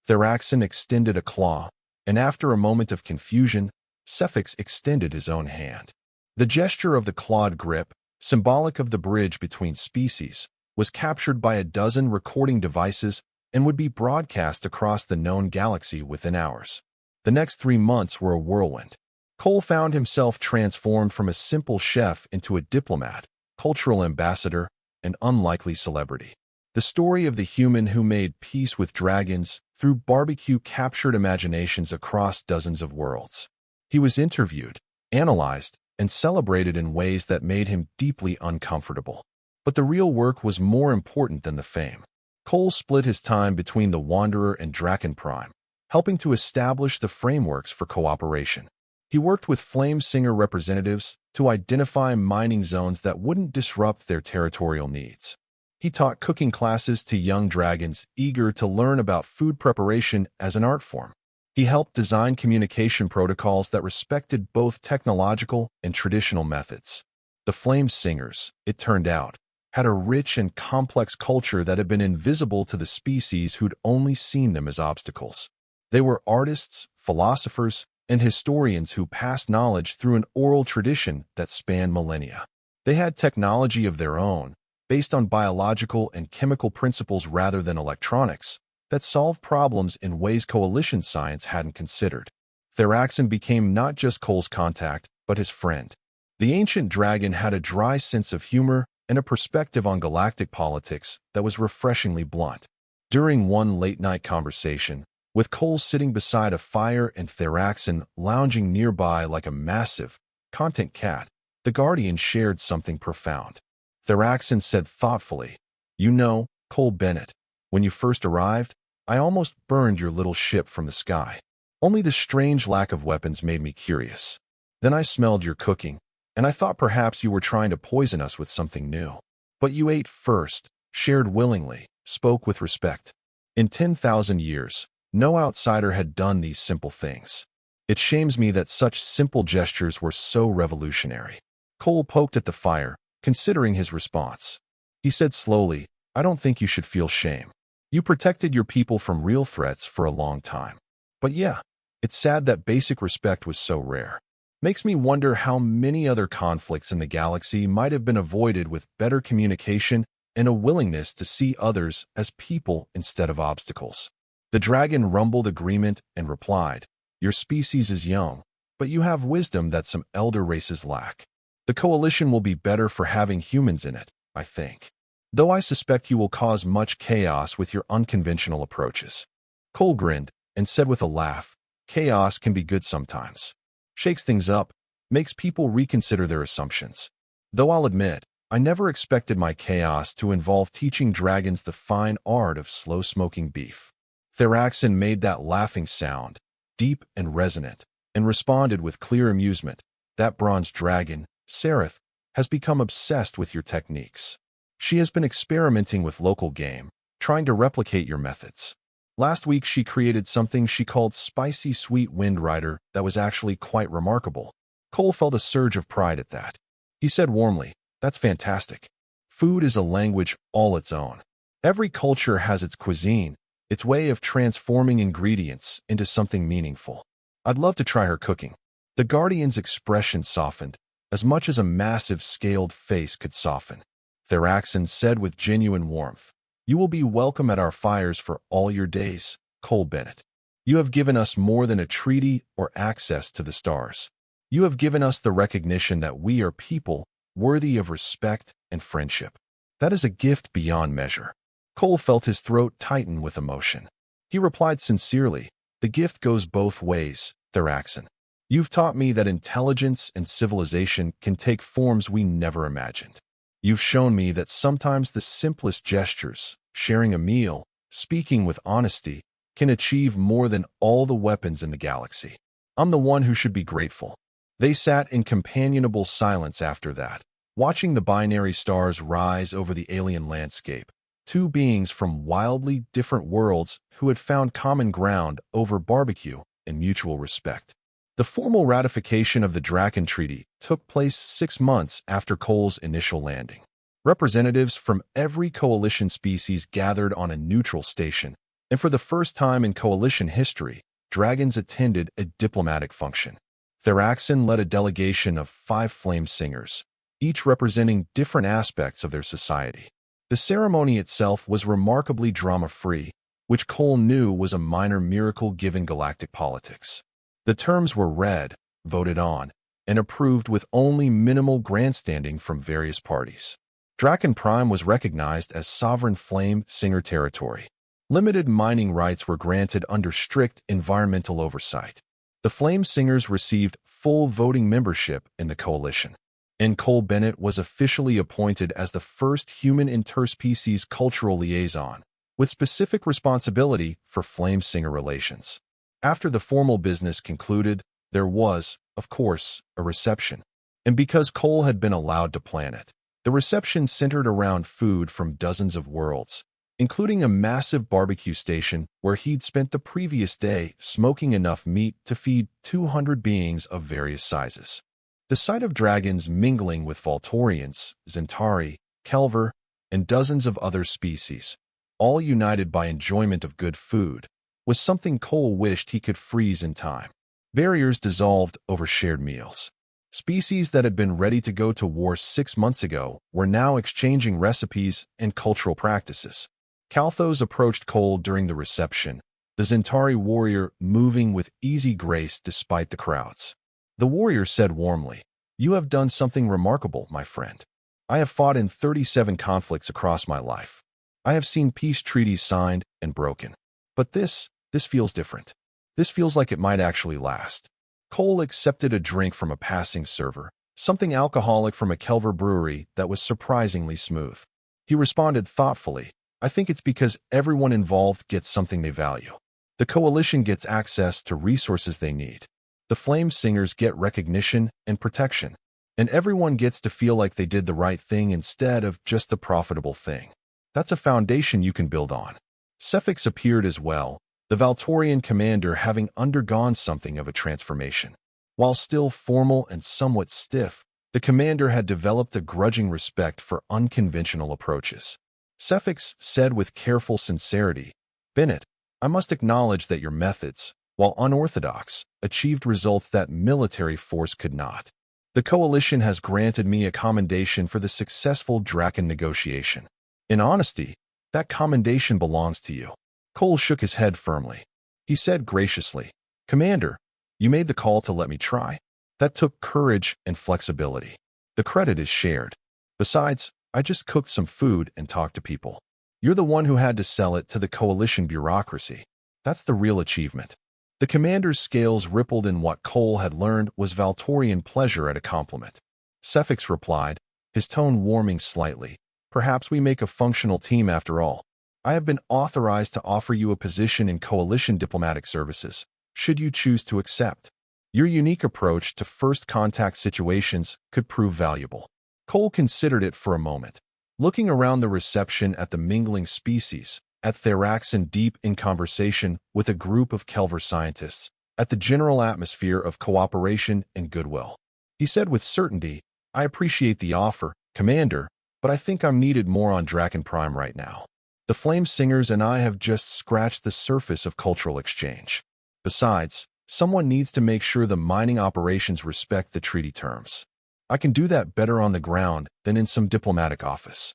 Theraxin extended a claw, and after a moment of confusion, Cephix extended his own hand. The gesture of the clawed grip, symbolic of the bridge between species, was captured by a dozen recording devices and would be broadcast across the known galaxy within hours. The next 3 months were a whirlwind. Cole found himself transformed from a simple chef into a diplomat, cultural ambassador, and unlikely celebrity. The story of the human who made peace with dragons through BBQ captured imaginations across dozens of worlds. He was interviewed, analyzed, and celebrated in ways that made him deeply uncomfortable. But the real work was more important than the fame. Cole split his time between the Wanderer and Draken Prime, helping to establish the frameworks for cooperation. He worked with Flame Singer representatives to identify mining zones that wouldn't disrupt their territorial needs. He taught cooking classes to young dragons eager to learn about food preparation as an art form. He helped design communication protocols that respected both technological and traditional methods. The Flame Singers, it turned out, had a rich and complex culture that had been invisible to the species who'd only seen them as obstacles. They were artists, philosophers, and historians who passed knowledge through an oral tradition that spanned millennia. They had technology of their own, based on biological and chemical principles rather than electronics, that solved problems in ways coalition science hadn't considered. Theraxin became not just Cole's contact, but his friend. The ancient dragon had a dry sense of humor and a perspective on galactic politics that was refreshingly blunt. During one late-night conversation, with Cole sitting beside a fire and Theraxin lounging nearby like a massive, content cat, the Guardian shared something profound. Theraxin said thoughtfully, "You know, Cole Bennett, when you first arrived, I almost burned your little ship from the sky. Only the strange lack of weapons made me curious. Then I smelled your cooking, and I thought perhaps you were trying to poison us with something new. But you ate first, shared willingly, spoke with respect. In 10,000 years, no outsider had done these simple things. It shames me that such simple gestures were so revolutionary. Cole poked at the fire, considering his response. He said slowly, I don't think you should feel shame. You protected your people from real threats for a long time. But yeah, it's sad that basic respect was so rare. Makes me wonder how many other conflicts in the galaxy might have been avoided with better communication and a willingness to see others as people instead of obstacles. The dragon rumbled agreement and replied, Your species is young, but you have wisdom that some elder races lack. The coalition will be better for having humans in it, I think. Though I suspect you will cause much chaos with your unconventional approaches. Cole grinned and said with a laugh, Chaos can be good sometimes. Shakes things up, makes people reconsider their assumptions. Though I'll admit, I never expected my chaos to involve teaching dragons the fine art of slow-smoking beef. Theraxin made that laughing sound, deep and resonant, and responded with clear amusement. That bronze dragon, Sereth, has become obsessed with your techniques. She has been experimenting with local game, trying to replicate your methods. Last week she created something she called Spicy Sweet Wind Rider that was actually quite remarkable. Cole felt a surge of pride at that. He said warmly, That's fantastic. Food is a language all its own. Every culture has its cuisine, its way of transforming ingredients into something meaningful. I'd love to try her cooking. The Guardian's expression softened, as much as a massive scaled face could soften. Theraxin said with genuine warmth, You will be welcome at our fires for all your days, Cole Bennett. You have given us more than a treaty or access to the stars. You have given us the recognition that we are people worthy of respect and friendship. That is a gift beyond measure. Cole felt his throat tighten with emotion. He replied sincerely, The gift goes both ways, Theraxin. You've taught me that intelligence and civilization can take forms we never imagined. You've shown me that sometimes the simplest gestures, sharing a meal, speaking with honesty, can achieve more than all the weapons in the galaxy. I'm the one who should be grateful. They sat in companionable silence after that, watching the binary stars rise over the alien landscape, two beings from wildly different worlds who had found common ground over barbecue and mutual respect. The formal ratification of the Draken Treaty took place 6 months after Cole's initial landing. Representatives from every coalition species gathered on a neutral station, and for the first time in coalition history, dragons attended a diplomatic function. Theraxin led a delegation of 5 flame singers, each representing different aspects of their society. The ceremony itself was remarkably drama-free, which Cole knew was a minor miracle given galactic politics. The terms were read, voted on, and approved with only minimal grandstanding from various parties. Draken Prime was recognized as sovereign flame singer territory. Limited mining rights were granted under strict environmental oversight. The Flame Singers received full voting membership in the coalition, and Cole Bennett was officially appointed as the first human interspecies cultural liaison, with specific responsibility for Flame Singer relations. After the formal business concluded, there was, of course, a reception. And because Cole had been allowed to plan it, the reception centered around food from dozens of worlds, including a massive barbecue station where he'd spent the previous day smoking enough meat to feed 200 beings of various sizes. The sight of dragons mingling with Voltorians, Zentari, Kelver, and dozens of other species, all united by enjoyment of good food, was something Cole wished he could freeze in time. Barriers dissolved over shared meals. Species that had been ready to go to war 6 months ago were now exchanging recipes and cultural practices. Kalthos approached Cole during the reception, the Zentari warrior moving with easy grace despite the crowds. The warrior said warmly, You have done something remarkable, my friend. I have fought in 37 conflicts across my life. I have seen peace treaties signed and broken. But this feels different. This feels like it might actually last. Cole accepted a drink from a passing server, something alcoholic from a Kelver brewery that was surprisingly smooth. He responded thoughtfully, I think it's because everyone involved gets something they value. The coalition gets access to resources they need. The Flame Singers get recognition and protection. And everyone gets to feel like they did the right thing instead of just the profitable thing. That's a foundation you can build on. Cephix appeared as well, the Valtorian commander having undergone something of a transformation. While still formal and somewhat stiff, the commander had developed a grudging respect for unconventional approaches. Cephix said with careful sincerity, "Bennett, I must acknowledge that your methods, while unorthodox, achieved results that military force could not. The coalition has granted me a commendation for the successful Draken negotiation. In honesty, that commendation belongs to you." Cole shook his head firmly. He said graciously, "Commander, you made the call to let me try. That took courage and flexibility. The credit is shared. Besides, I just cooked some food and talked to people. You're the one who had to sell it to the coalition bureaucracy. That's the real achievement." The commander's scales rippled in what Cole had learned was Valtorian pleasure at a compliment. Cephix replied, his tone warming slightly, "Perhaps we make a functional team after all. I have been authorized to offer you a position in coalition diplomatic services, should you choose to accept. Your unique approach to first contact situations could prove valuable." Cole considered it for a moment. Looking around the reception at the mingling species, at Theraxin deep in conversation with a group of Kelver scientists, at the general atmosphere of cooperation and goodwill, he said with certainty, "I appreciate the offer, Commander, but I think I'm needed more on Draken Prime right now. The Flame Singers and I have just scratched the surface of cultural exchange. Besides, someone needs to make sure the mining operations respect the treaty terms. I can do that better on the ground than in some diplomatic office."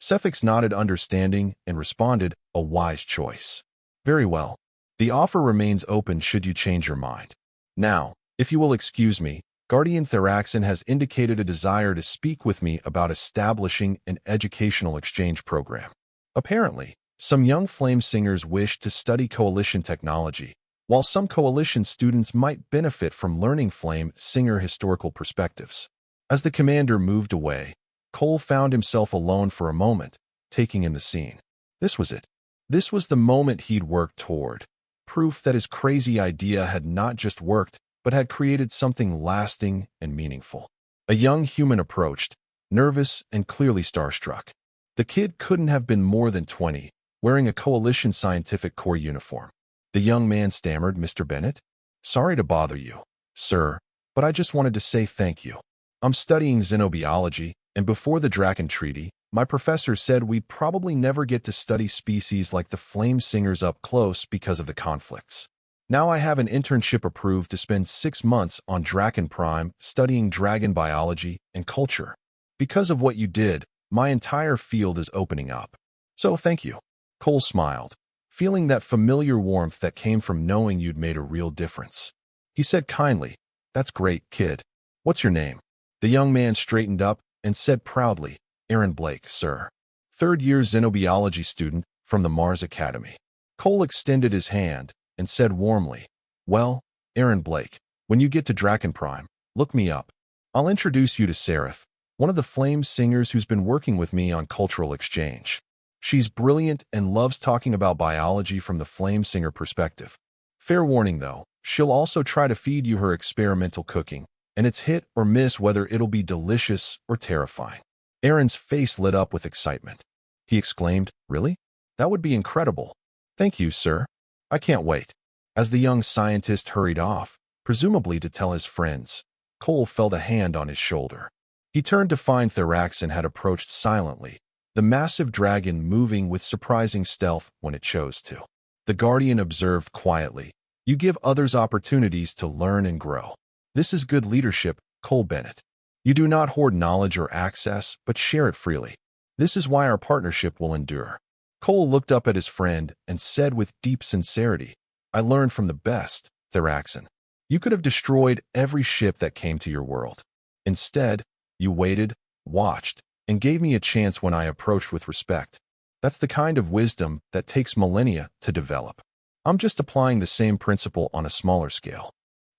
Cephix nodded understanding and responded, "A wise choice. Very well. The offer remains open should you change your mind. Now, if you will excuse me, Guardian Theraxin has indicated a desire to speak with me about establishing an educational exchange program. Apparently, some young Flame Singers wish to study coalition technology, while some coalition students might benefit from learning Flame Singer historical perspectives." As the commander moved away, Cole found himself alone for a moment, taking in the scene. This was it. This was the moment he'd worked toward. Proof that his crazy idea had not just worked, but had created something lasting and meaningful. A young human approached, nervous and clearly starstruck. The kid couldn't have been more than 20, wearing a Coalition Scientific Corps uniform. The young man stammered, "Mr. Bennett? Sorry to bother you, sir, but I just wanted to say thank you. I'm studying xenobiology, and before the Draken Treaty, my professor said we'd probably never get to study species like the Flame Singers up close because of the conflicts. Now I have an internship approved to spend 6 months on Draken Prime studying dragon biology and culture. Because of what you did, my entire field is opening up. So thank you." Cole smiled, feeling that familiar warmth that came from knowing you'd made a real difference. He said kindly, "That's great, kid. What's your name?" The young man straightened up and said proudly, "Aaron Blake, sir. Third-year xenobiology student from the Mars Academy." Cole extended his hand and said warmly, "Well, Aaron Blake, when you get to Draken Prime, look me up. I'll introduce you to Seraph, one of the Flame Singers who's been working with me on cultural exchange. She's brilliant and loves talking about biology from the Flame Singer perspective. Fair warning, though, she'll also try to feed you her experimental cooking, and it's hit or miss whether it'll be delicious or terrifying." Aaron's face lit up with excitement. He exclaimed, "Really? That would be incredible. Thank you, sir. I can't wait." As the young scientist hurried off, presumably to tell his friends, Cole felt a hand on his shoulder. He turned to find Theraxin had approached silently, the massive dragon moving with surprising stealth when it chose to. The Guardian observed quietly, "You give others opportunities to learn and grow. This is good leadership, Cole Bennett. You do not hoard knowledge or access, but share it freely. This is why our partnership will endure." Cole looked up at his friend and said with deep sincerity, "I learned from the best, Theraxin. You could have destroyed every ship that came to your world. Instead, you waited, watched, and gave me a chance when I approached with respect. That's the kind of wisdom that takes millennia to develop. I'm just applying the same principle on a smaller scale."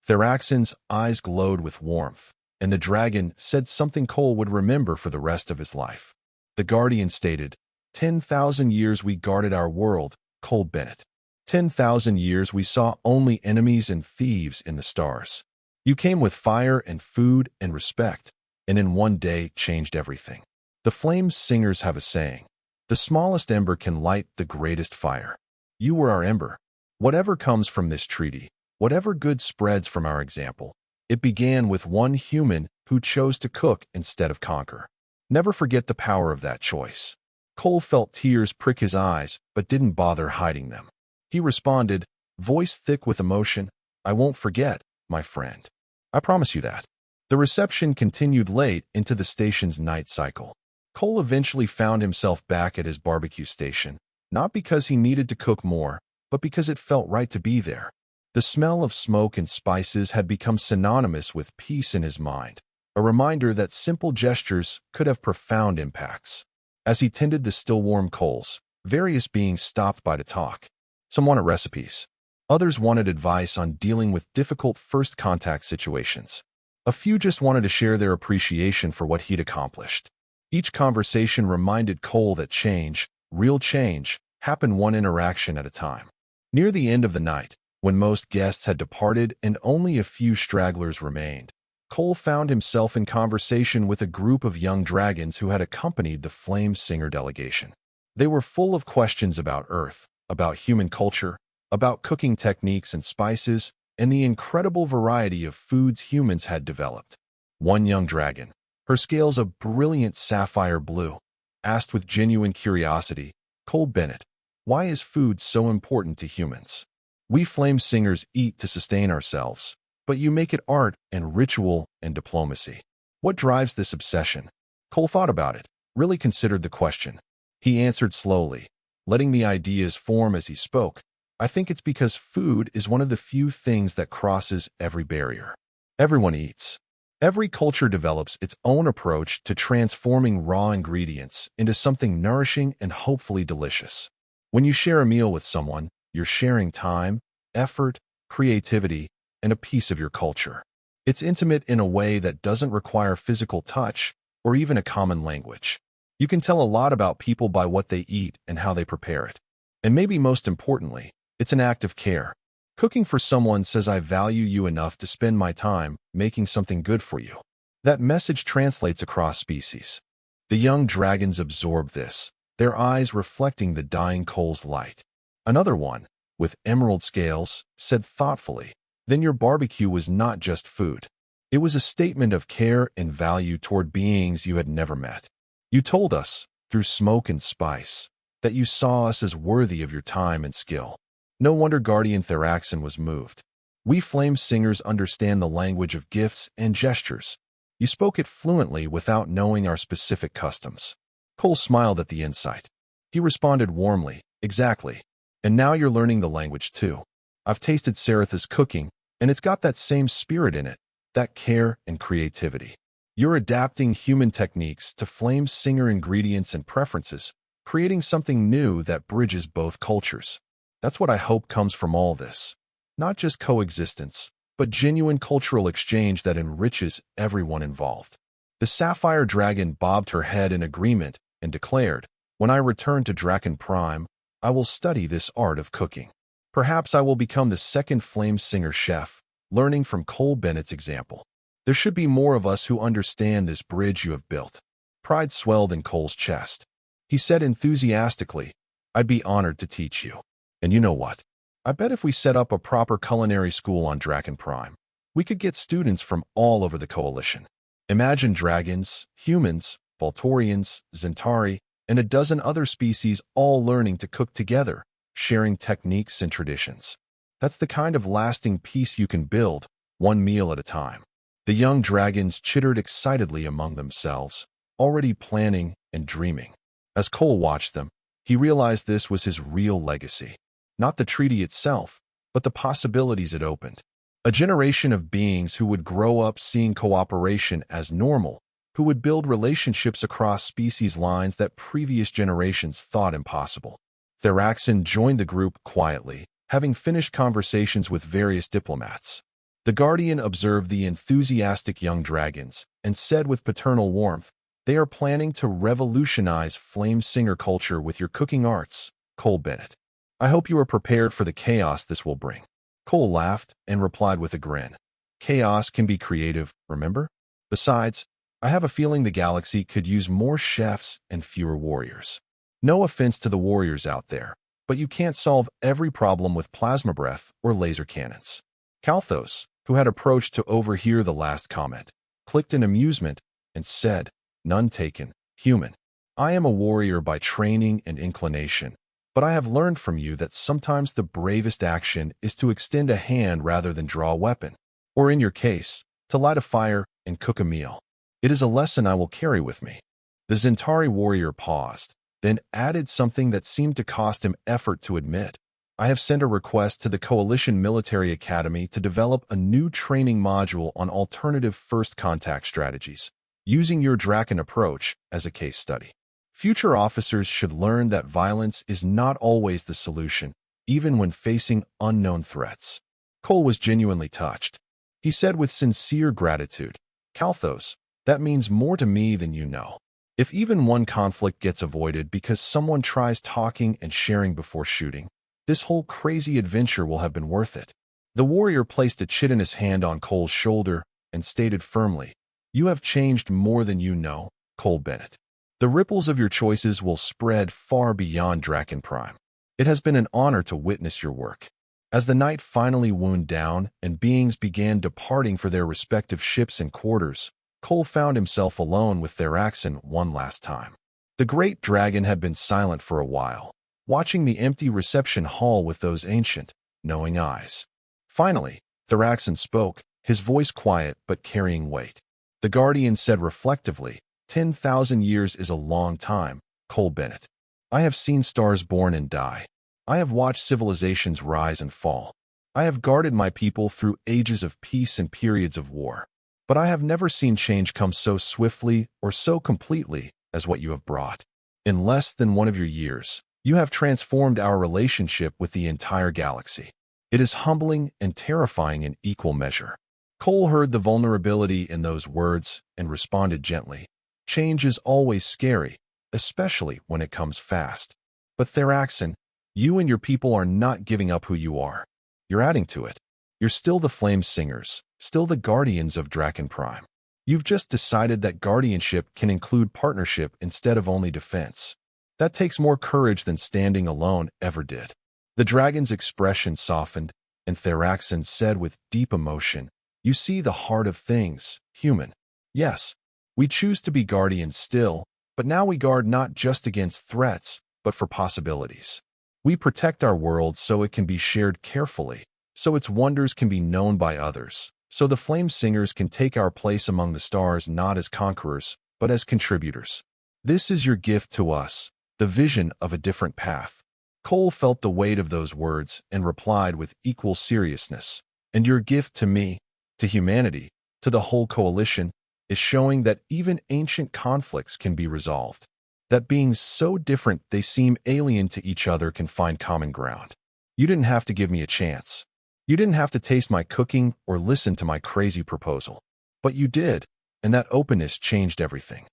Theraxin's eyes glowed with warmth, and the dragon said something Cole would remember for the rest of his life. The Guardian stated, 10,000 years we guarded our world, Cole Bennett. 10,000 years we saw only enemies and thieves in the stars. You came with fire and food and respect, and in one day changed everything. The flame singers have a saying, the smallest ember can light the greatest fire. You were our ember. Whatever comes from this treaty, whatever good spreads from our example, it began with one human who chose to cook instead of conquer. Never forget the power of that choice. Cole felt tears prick his eyes, but didn't bother hiding them. He responded, voice thick with emotion, I won't forget, my friend. I promise you that. The reception continued late into the station's night cycle. Cole eventually found himself back at his barbecue station, not because he needed to cook more, but because it felt right to be there. The smell of smoke and spices had become synonymous with peace in his mind, a reminder that simple gestures could have profound impacts. As he tended the still warm coals, various beings stopped by to talk. Some wanted recipes. Others wanted advice on dealing with difficult first contact situations. A few just wanted to share their appreciation for what he'd accomplished. Each conversation reminded Cole that change, real change, happened one interaction at a time. Near the end of the night, when most guests had departed and only a few stragglers remained, Cole found himself in conversation with a group of young dragons who had accompanied the Flame Singer delegation. They were full of questions about Earth, about human culture, about cooking techniques and spices, and the incredible variety of foods humans had developed. One young dragon, her scales a brilliant sapphire blue, asked with genuine curiosity, Cole Bennett, why is food so important to humans? We flame singers eat to sustain ourselves, but you make it art and ritual and diplomacy. What drives this obsession? Cole thought about it, really considered the question. He answered slowly, letting the ideas form as he spoke. I think it's because food is one of the few things that crosses every barrier. Everyone eats. Every culture develops its own approach to transforming raw ingredients into something nourishing and hopefully delicious. When you share a meal with someone, you're sharing time, effort, creativity, and a piece of your culture. It's intimate in a way that doesn't require physical touch or even a common language. You can tell a lot about people by what they eat and how they prepare it. And maybe most importantly, it's an act of care. Cooking for someone says I value you enough to spend my time making something good for you. That message translates across species. The young dragons absorb this, their eyes reflecting the dying coal's light. Another one, with emerald scales, said thoughtfully, then your barbecue was not just food. It was a statement of care and value toward beings you had never met. You told us, through smoke and spice, that you saw us as worthy of your time and skill. No wonder Guardian Theraxin was moved. We flame singers understand the language of gifts and gestures. You spoke it fluently without knowing our specific customs. Cole smiled at the insight. He responded warmly, exactly. And now you're learning the language too. I've tasted Saratha's cooking, and it's got that same spirit in it, that care and creativity. You're adapting human techniques to flame singer ingredients and preferences, creating something new that bridges both cultures. That's what I hope comes from all this. Not just coexistence, but genuine cultural exchange that enriches everyone involved. The Sapphire Dragon bobbed her head in agreement and declared, when I return to Draken Prime, I will study this art of cooking. Perhaps I will become the second Flame Singer chef, learning from Cole Bennett's example. There should be more of us who understand this bridge you have built. Pride swelled in Cole's chest. He said enthusiastically, I'd be honored to teach you. And you know what? I bet if we set up a proper culinary school on Draken Prime, we could get students from all over the coalition. Imagine dragons, humans, Voltorians, Zentari, and a dozen other species all learning to cook together, sharing techniques and traditions. That's the kind of lasting peace you can build, one meal at a time. The young dragons chittered excitedly among themselves, already planning and dreaming. As Cole watched them, he realized this was his real legacy. Not the treaty itself, but the possibilities it opened. A generation of beings who would grow up seeing cooperation as normal, who would build relationships across species lines that previous generations thought impossible. Theraxin joined the group quietly, having finished conversations with various diplomats. The Guardian observed the enthusiastic young dragons and said with paternal warmth, they are planning to revolutionize Flame Singer culture with your cooking arts, Cole Bennett. I hope you are prepared for the chaos this will bring. Cole laughed and replied with a grin. Chaos can be creative, remember? Besides, I have a feeling the galaxy could use more chefs and fewer warriors. No offense to the warriors out there, but you can't solve every problem with plasma breath or laser cannons. Kalthos, who had approached to overhear the last comment, clicked in amusement and said, "None taken, human. I am a warrior by training and inclination, but I have learned from you that sometimes the bravest action is to extend a hand rather than draw a weapon, or in your case, to light a fire and cook a meal. It is a lesson I will carry with me." The Zentari warrior paused, then added something that seemed to cost him effort to admit. "I have sent a request to the Coalition Military Academy to develop a new training module on alternative first contact strategies, using your Draken approach as a case study. Future officers should learn that violence is not always the solution, even when facing unknown threats." Cole was genuinely touched. He said with sincere gratitude, "Kalthos, that means more to me than you know. If even one conflict gets avoided because someone tries talking and sharing before shooting, this whole crazy adventure will have been worth it." The warrior placed a chitinous hand on Cole's shoulder and stated firmly, "You have changed more than you know, Cole Bennett. The ripples of your choices will spread far beyond Draken Prime. It has been an honor to witness your work." As the night finally wound down and beings began departing for their respective ships and quarters, Cole found himself alone with Theraxon one last time. The great dragon had been silent for a while, watching the empty reception hall with those ancient, knowing eyes. Finally, Theraxon spoke, his voice quiet but carrying weight. The Guardian said reflectively, 10,000 years is a long time, Cole Bennett. I have seen stars born and die. I have watched civilizations rise and fall. I have guarded my people through ages of peace and periods of war. But I have never seen change come so swiftly or so completely as what you have brought. In less than one of your years, you have transformed our relationship with the entire galaxy. It is humbling and terrifying in equal measure." Cole heard the vulnerability in those words and responded gently. "Change is always scary, especially when it comes fast. But Theraxon, you and your people are not giving up who you are. You're adding to it. You're still the Flame Singers, still the Guardians of Draken Prime. You've just decided that guardianship can include partnership instead of only defense. That takes more courage than standing alone ever did." The dragon's expression softened, and Theraxon said with deep emotion, "You see the heart of things, human. Yes, we choose to be guardians still, but now we guard not just against threats, but for possibilities. We protect our world so it can be shared carefully, so its wonders can be known by others, so the Flame Singers can take our place among the stars not as conquerors, but as contributors. This is your gift to us, the vision of a different path." Cole felt the weight of those words and replied with equal seriousness, "And your gift to me, to humanity, to the whole coalition, is showing that even ancient conflicts can be resolved. That beings so different they seem alien to each other can find common ground. You didn't have to give me a chance. You didn't have to taste my cooking or listen to my crazy proposal. But you did, and that openness changed everything."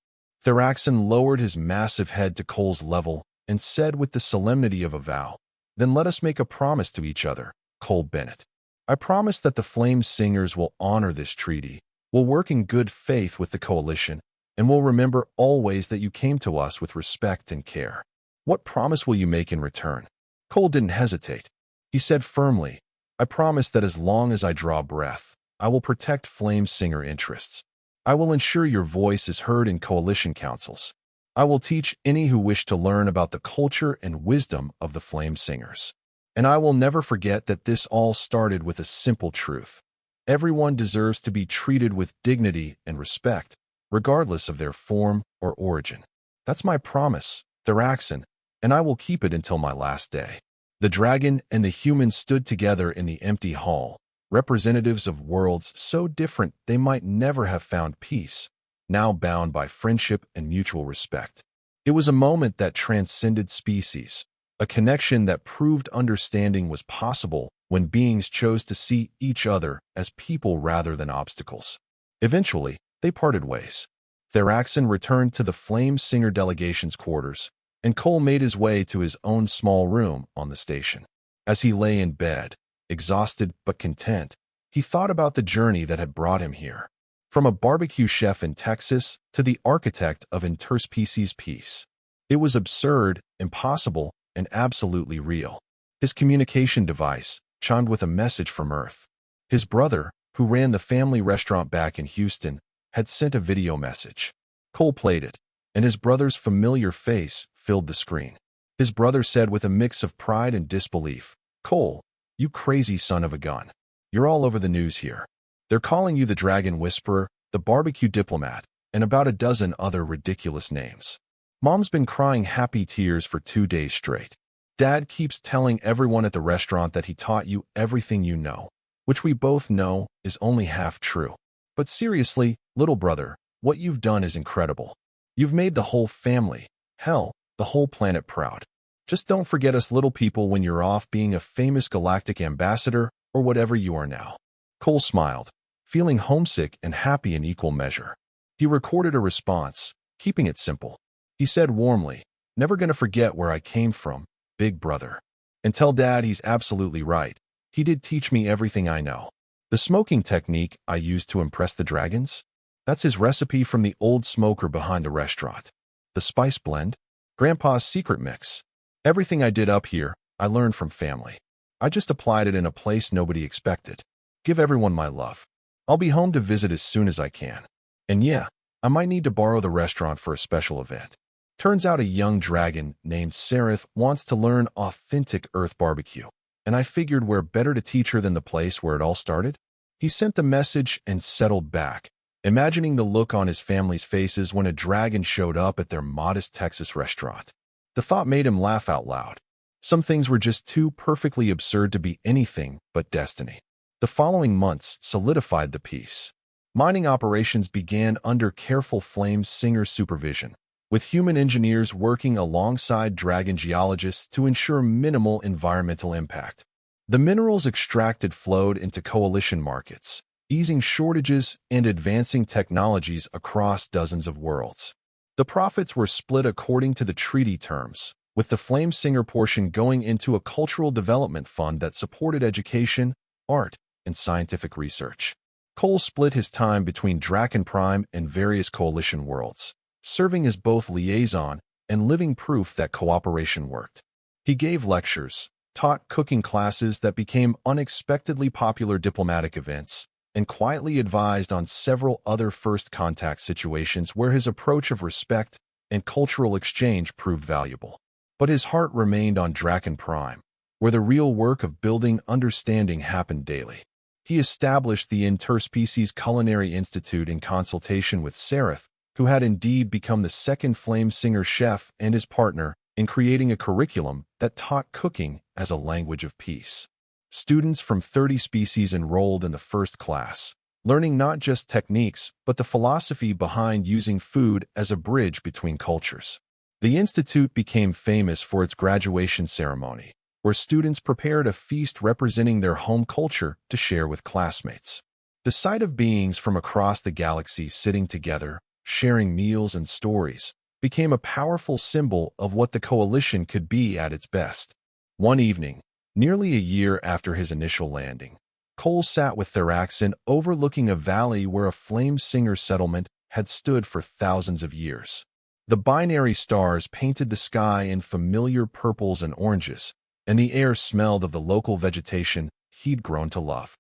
Theraxon lowered his massive head to Cole's level and said with the solemnity of a vow, "Then let us make a promise to each other, Cole Bennett. I promise that the Flame Singers will honor this treaty, will work in good faith with the Coalition, and will remember always that you came to us with respect and care. What promise will you make in return?" Cole didn't hesitate. He said firmly, "I promise that as long as I draw breath, I will protect Flame Singer interests. I will ensure your voice is heard in coalition councils. I will teach any who wish to learn about the culture and wisdom of the Flame Singers. And I will never forget that this all started with a simple truth. Everyone deserves to be treated with dignity and respect, regardless of their form or origin. That's my promise, Theraxon, and I will keep it until my last day." The dragon and the human stood together in the empty hall, representatives of worlds so different they might never have found peace, now bound by friendship and mutual respect. It was a moment that transcended species, a connection that proved understanding was possible when beings chose to see each other as people rather than obstacles. Eventually, they parted ways. Theraxon returned to the Flame Singer delegation's quarters, and Cole made his way to his own small room on the station. As he lay in bed, exhausted but content, he thought about the journey that had brought him here. From a barbecue chef in Texas to the architect of interspecies peace. It was absurd, impossible, and absolutely real. His communication device chimed with a message from Earth. His brother, who ran the family restaurant back in Houston, had sent a video message. Cole played it, and his brother's familiar face filled the screen. His brother said with a mix of pride and disbelief, "Cole, you crazy son of a gun. You're all over the news here. They're calling you the Dragon Whisperer, the Barbecue Diplomat, and about a dozen other ridiculous names. Mom's been crying happy tears for 2 days straight. Dad keeps telling everyone at the restaurant that he taught you everything you know, which we both know is only half true. But seriously, little brother, what you've done is incredible. You've made the whole family, hell, the whole planet proud. Just don't forget us little people when you're off being a famous galactic ambassador or whatever you are now." Cole smiled, feeling homesick and happy in equal measure. He recorded a response, keeping it simple. He said warmly, "Never gonna forget where I came from, big brother. And tell Dad he's absolutely right. He did teach me everything I know. The smoking technique I used to impress the dragons? That's his recipe from the old smoker behind the restaurant. The spice blend? Grandpa's secret mix. Everything I did up here, I learned from family. I just applied it in a place nobody expected. Give everyone my love. I'll be home to visit as soon as I can. And yeah, I might need to borrow the restaurant for a special event. Turns out a young dragon named Seraph wants to learn authentic Earth barbecue, and I figured where better to teach her than the place where it all started?" He sent the message and settled back, imagining the look on his family's faces when a dragon showed up at their modest Texas restaurant. The thought made him laugh out loud. Some things were just too perfectly absurd to be anything but destiny. The following months solidified the peace. Mining operations began under careful flame singer supervision, with human engineers working alongside dragon geologists to ensure minimal environmental impact. The minerals extracted flowed into coalition markets, easing shortages and advancing technologies across dozens of worlds. The profits were split according to the treaty terms, with the Flame Singer portion going into a cultural development fund that supported education, art, and scientific research. Cole split his time between Draken Prime and various coalition worlds, serving as both liaison and living proof that cooperation worked. He gave lectures, taught cooking classes that became unexpectedly popular diplomatic events, and quietly advised on several other first contact situations where his approach of respect and cultural exchange proved valuable. But his heart remained on Draken Prime, where the real work of building understanding happened daily. He established the Interspecies Culinary Institute in consultation with Seraph, who had indeed become the second Flame Singer chef and his partner in creating a curriculum that taught cooking as a language of peace. Students from 30 species enrolled in the first class, learning not just techniques but the philosophy behind using food as a bridge between cultures. The institute became famous for its graduation ceremony, where students prepared a feast representing their home culture to share with classmates. The sight of beings from across the galaxy sitting together, sharing meals and stories, became a powerful symbol of what the coalition could be at its best. One evening, nearly a year after his initial landing, Cole sat with Theraxin overlooking a valley where a Flame Singer settlement had stood for thousands of years. The binary stars painted the sky in familiar purples and oranges, and the air smelled of the local vegetation he'd grown to love.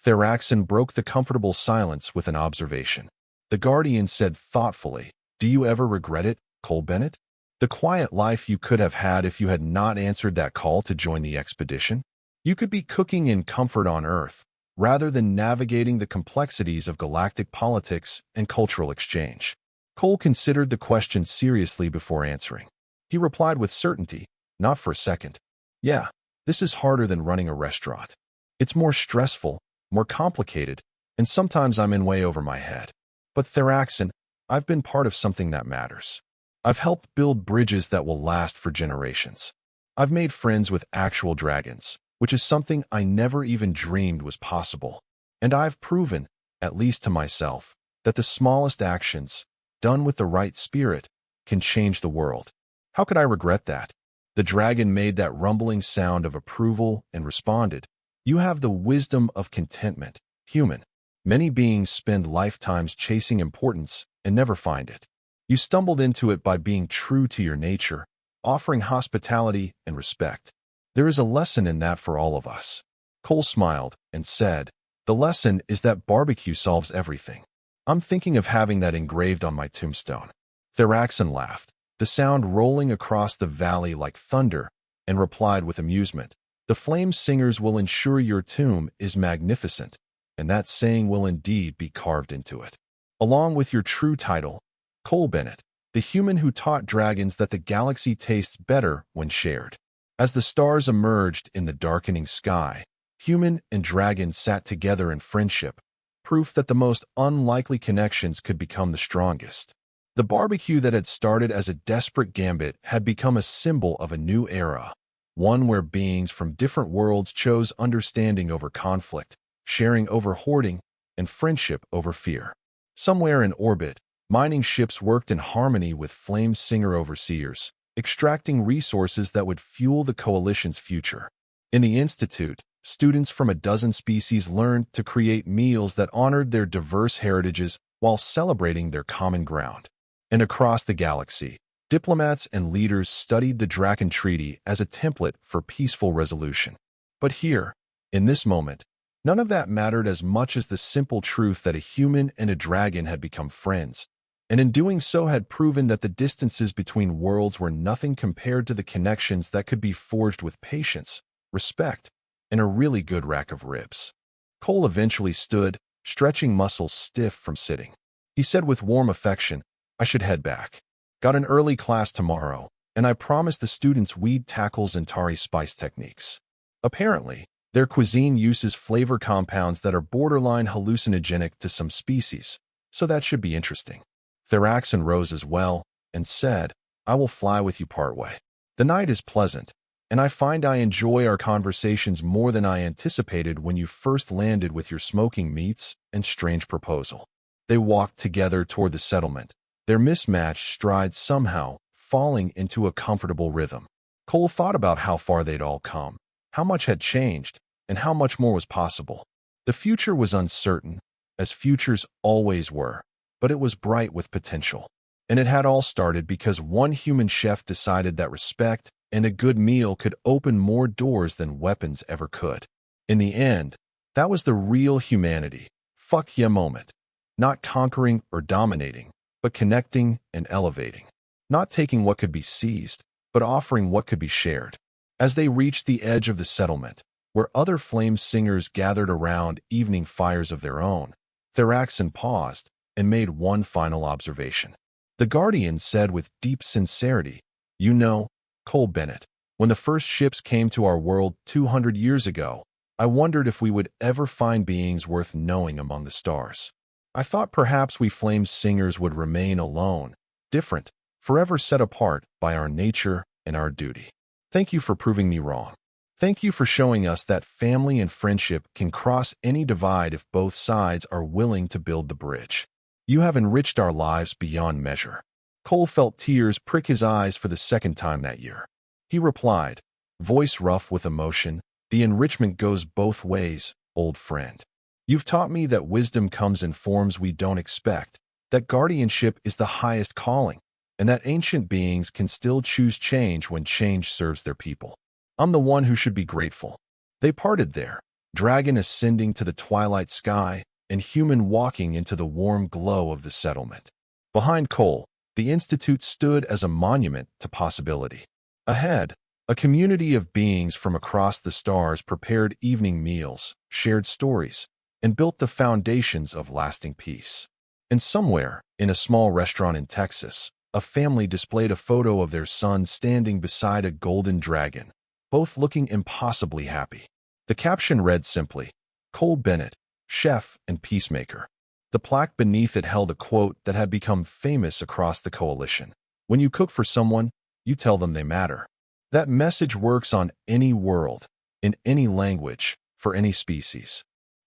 Theraxin broke the comfortable silence with an observation. The Guardian said thoughtfully, "Do you ever regret it, Cole Bennett? The quiet life you could have had if you had not answered that call to join the expedition? You could be cooking in comfort on Earth, rather than navigating the complexities of galactic politics and cultural exchange." Cole considered the question seriously before answering. He replied with certainty, not for a second. "Yeah, this is harder than running a restaurant. It's more stressful, more complicated, and sometimes I'm in way over my head. But Theraxin, I've been part of something that matters. I've helped build bridges that will last for generations. I've made friends with actual dragons, which is something I never even dreamed was possible. And I've proven, at least to myself, that the smallest actions, done with the right spirit, can change the world. How could I regret that? The dragon made that rumbling sound of approval and responded, "You have the wisdom of contentment, human. Many beings spend lifetimes chasing importance and never find it. You stumbled into it by being true to your nature, offering hospitality and respect. There is a lesson in that for all of us." Cole smiled and said, "The lesson is that barbecue solves everything. I'm thinking of having that engraved on my tombstone." Theraxon laughed, the sound rolling across the valley like thunder, and replied with amusement, "The flame singers will ensure your tomb is magnificent, and that saying will indeed be carved into it. Along with your true title, Cole Bennett, the human who taught dragons that the galaxy tastes better when shared." As the stars emerged in the darkening sky, human and dragon sat together in friendship, proof that the most unlikely connections could become the strongest. The barbecue that had started as a desperate gambit had become a symbol of a new era, one where beings from different worlds chose understanding over conflict, sharing over hoarding, and friendship over fear. Somewhere in orbit, mining ships worked in harmony with Flame Singer overseers, extracting resources that would fuel the coalition's future. In the Institute, students from a dozen species learned to create meals that honored their diverse heritages while celebrating their common ground. And across the galaxy, diplomats and leaders studied the Draken Treaty as a template for peaceful resolution. But here, in this moment, none of that mattered as much as the simple truth that a human and a dragon had become friends, and in doing so had proven that the distances between worlds were nothing compared to the connections that could be forged with patience, respect, and a really good rack of ribs. Cole eventually stood, stretching muscles stiff from sitting. He said with warm affection, "I should head back. Got an early class tomorrow, and I promised the students weed tackles and Tari spice techniques. Apparently, their cuisine uses flavor compounds that are borderline hallucinogenic to some species, so that should be interesting." Theraxon rose as well and said, "I will fly with you partway. The night is pleasant, and I find I enjoy our conversations more than I anticipated when you first landed with your smoking meats and strange proposal." They walked together toward the settlement, their mismatched strides somehow falling into a comfortable rhythm. Cole thought about how far they'd all come, how much had changed, and how much more was possible. The future was uncertain, as futures always were, but it was bright with potential. And it had all started because one human chef decided that respect and a good meal could open more doors than weapons ever could. In the end, that was the real humanity, fuck yeah moment. Not conquering or dominating, but connecting and elevating. Not taking what could be seized, but offering what could be shared. As they reached the edge of the settlement, where other flame singers gathered around evening fires of their own, Theraxon paused and made one final observation. The Guardian said with deep sincerity, "You know, Cole Bennett, when the first ships came to our world 200 years ago, I wondered if we would ever find beings worth knowing among the stars. I thought perhaps we flame singers would remain alone, different, forever set apart by our nature and our duty. Thank you for proving me wrong. Thank you for showing us that family and friendship can cross any divide if both sides are willing to build the bridge. You have enriched our lives beyond measure." Cole felt tears prick his eyes for the second time that year. He replied, voice rough with emotion, "The enrichment goes both ways, old friend. You've taught me that wisdom comes in forms we don't expect, that guardianship is the highest calling, and that ancient beings can still choose change when change serves their people. I'm the one who should be grateful." They parted there, dragon ascending to the twilight sky and human walking into the warm glow of the settlement. Behind Cole, the Institute stood as a monument to possibility. Ahead, a community of beings from across the stars prepared evening meals, shared stories, and built the foundations of lasting peace. And somewhere, in a small restaurant in Texas, a family displayed a photo of their son standing beside a golden dragon, both looking impossibly happy. The caption read simply, "Cole Bennett, chef and peacemaker." The plaque beneath it held a quote that had become famous across the coalition. "When you cook for someone, you tell them they matter." That message works on any world, in any language, for any species.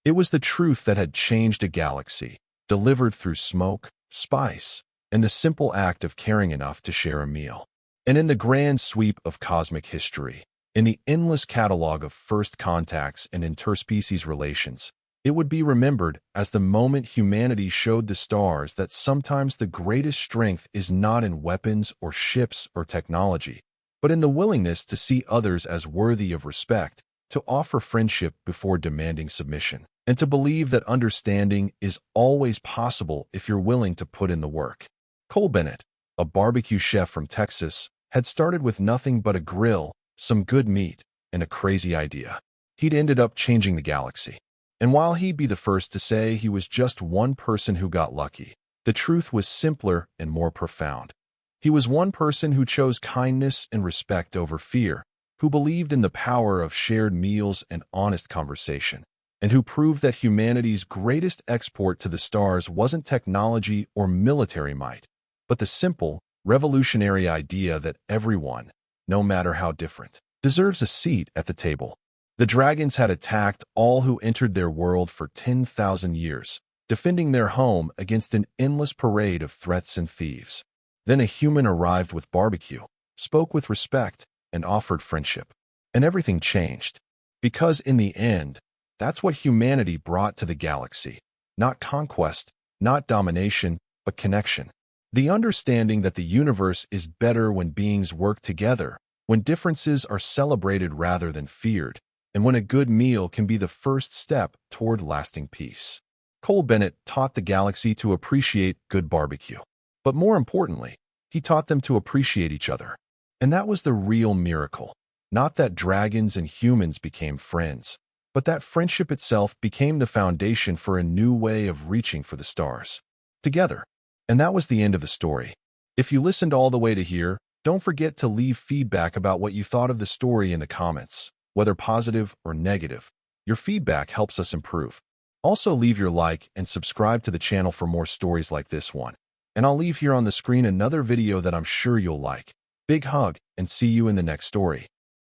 It was the truth that had changed a galaxy, delivered through smoke, spice, and the simple act of caring enough to share a meal. And in the grand sweep of cosmic history, in the endless catalog of first contacts and interspecies relations, it would be remembered as the moment humanity showed the stars that sometimes the greatest strength is not in weapons or ships or technology, but in the willingness to see others as worthy of respect, to offer friendship before demanding submission, and to believe that understanding is always possible if you're willing to put in the work. Cole Bennett, a barbecue chef from Texas, had started with nothing but a grill, some good meat, and a crazy idea. He'd ended up changing the galaxy. And while he'd be the first to say he was just one person who got lucky, the truth was simpler and more profound. He was one person who chose kindness and respect over fear, who believed in the power of shared meals and honest conversation, and who proved that humanity's greatest export to the stars wasn't technology or military might, but the simple, revolutionary idea that everyone, no matter how different, deserves a seat at the table. The dragons had attacked all who entered their world for 10,000 years, defending their home against an endless parade of threats and thieves. Then a human arrived with barbecue, spoke with respect, and offered friendship. And everything changed. Because in the end, that's what humanity brought to the galaxy. Not conquest, not domination, but connection. The understanding that the universe is better when beings work together, when differences are celebrated rather than feared, and when a good meal can be the first step toward lasting peace. Cole Bennett taught the galaxy to appreciate good barbecue. But more importantly, he taught them to appreciate each other. And that was the real miracle. Not that dragons and humans became friends, but that friendship itself became the foundation for a new way of reaching for the stars. Together. And that was the end of the story. If you listened all the way to here, don't forget to leave feedback about what you thought of the story in the comments, whether positive or negative. Your feedback helps us improve. Also, leave your like and subscribe to the channel for more stories like this one. And I'll leave here on the screen another video that I'm sure you'll like. Big hug, and see you in the next story.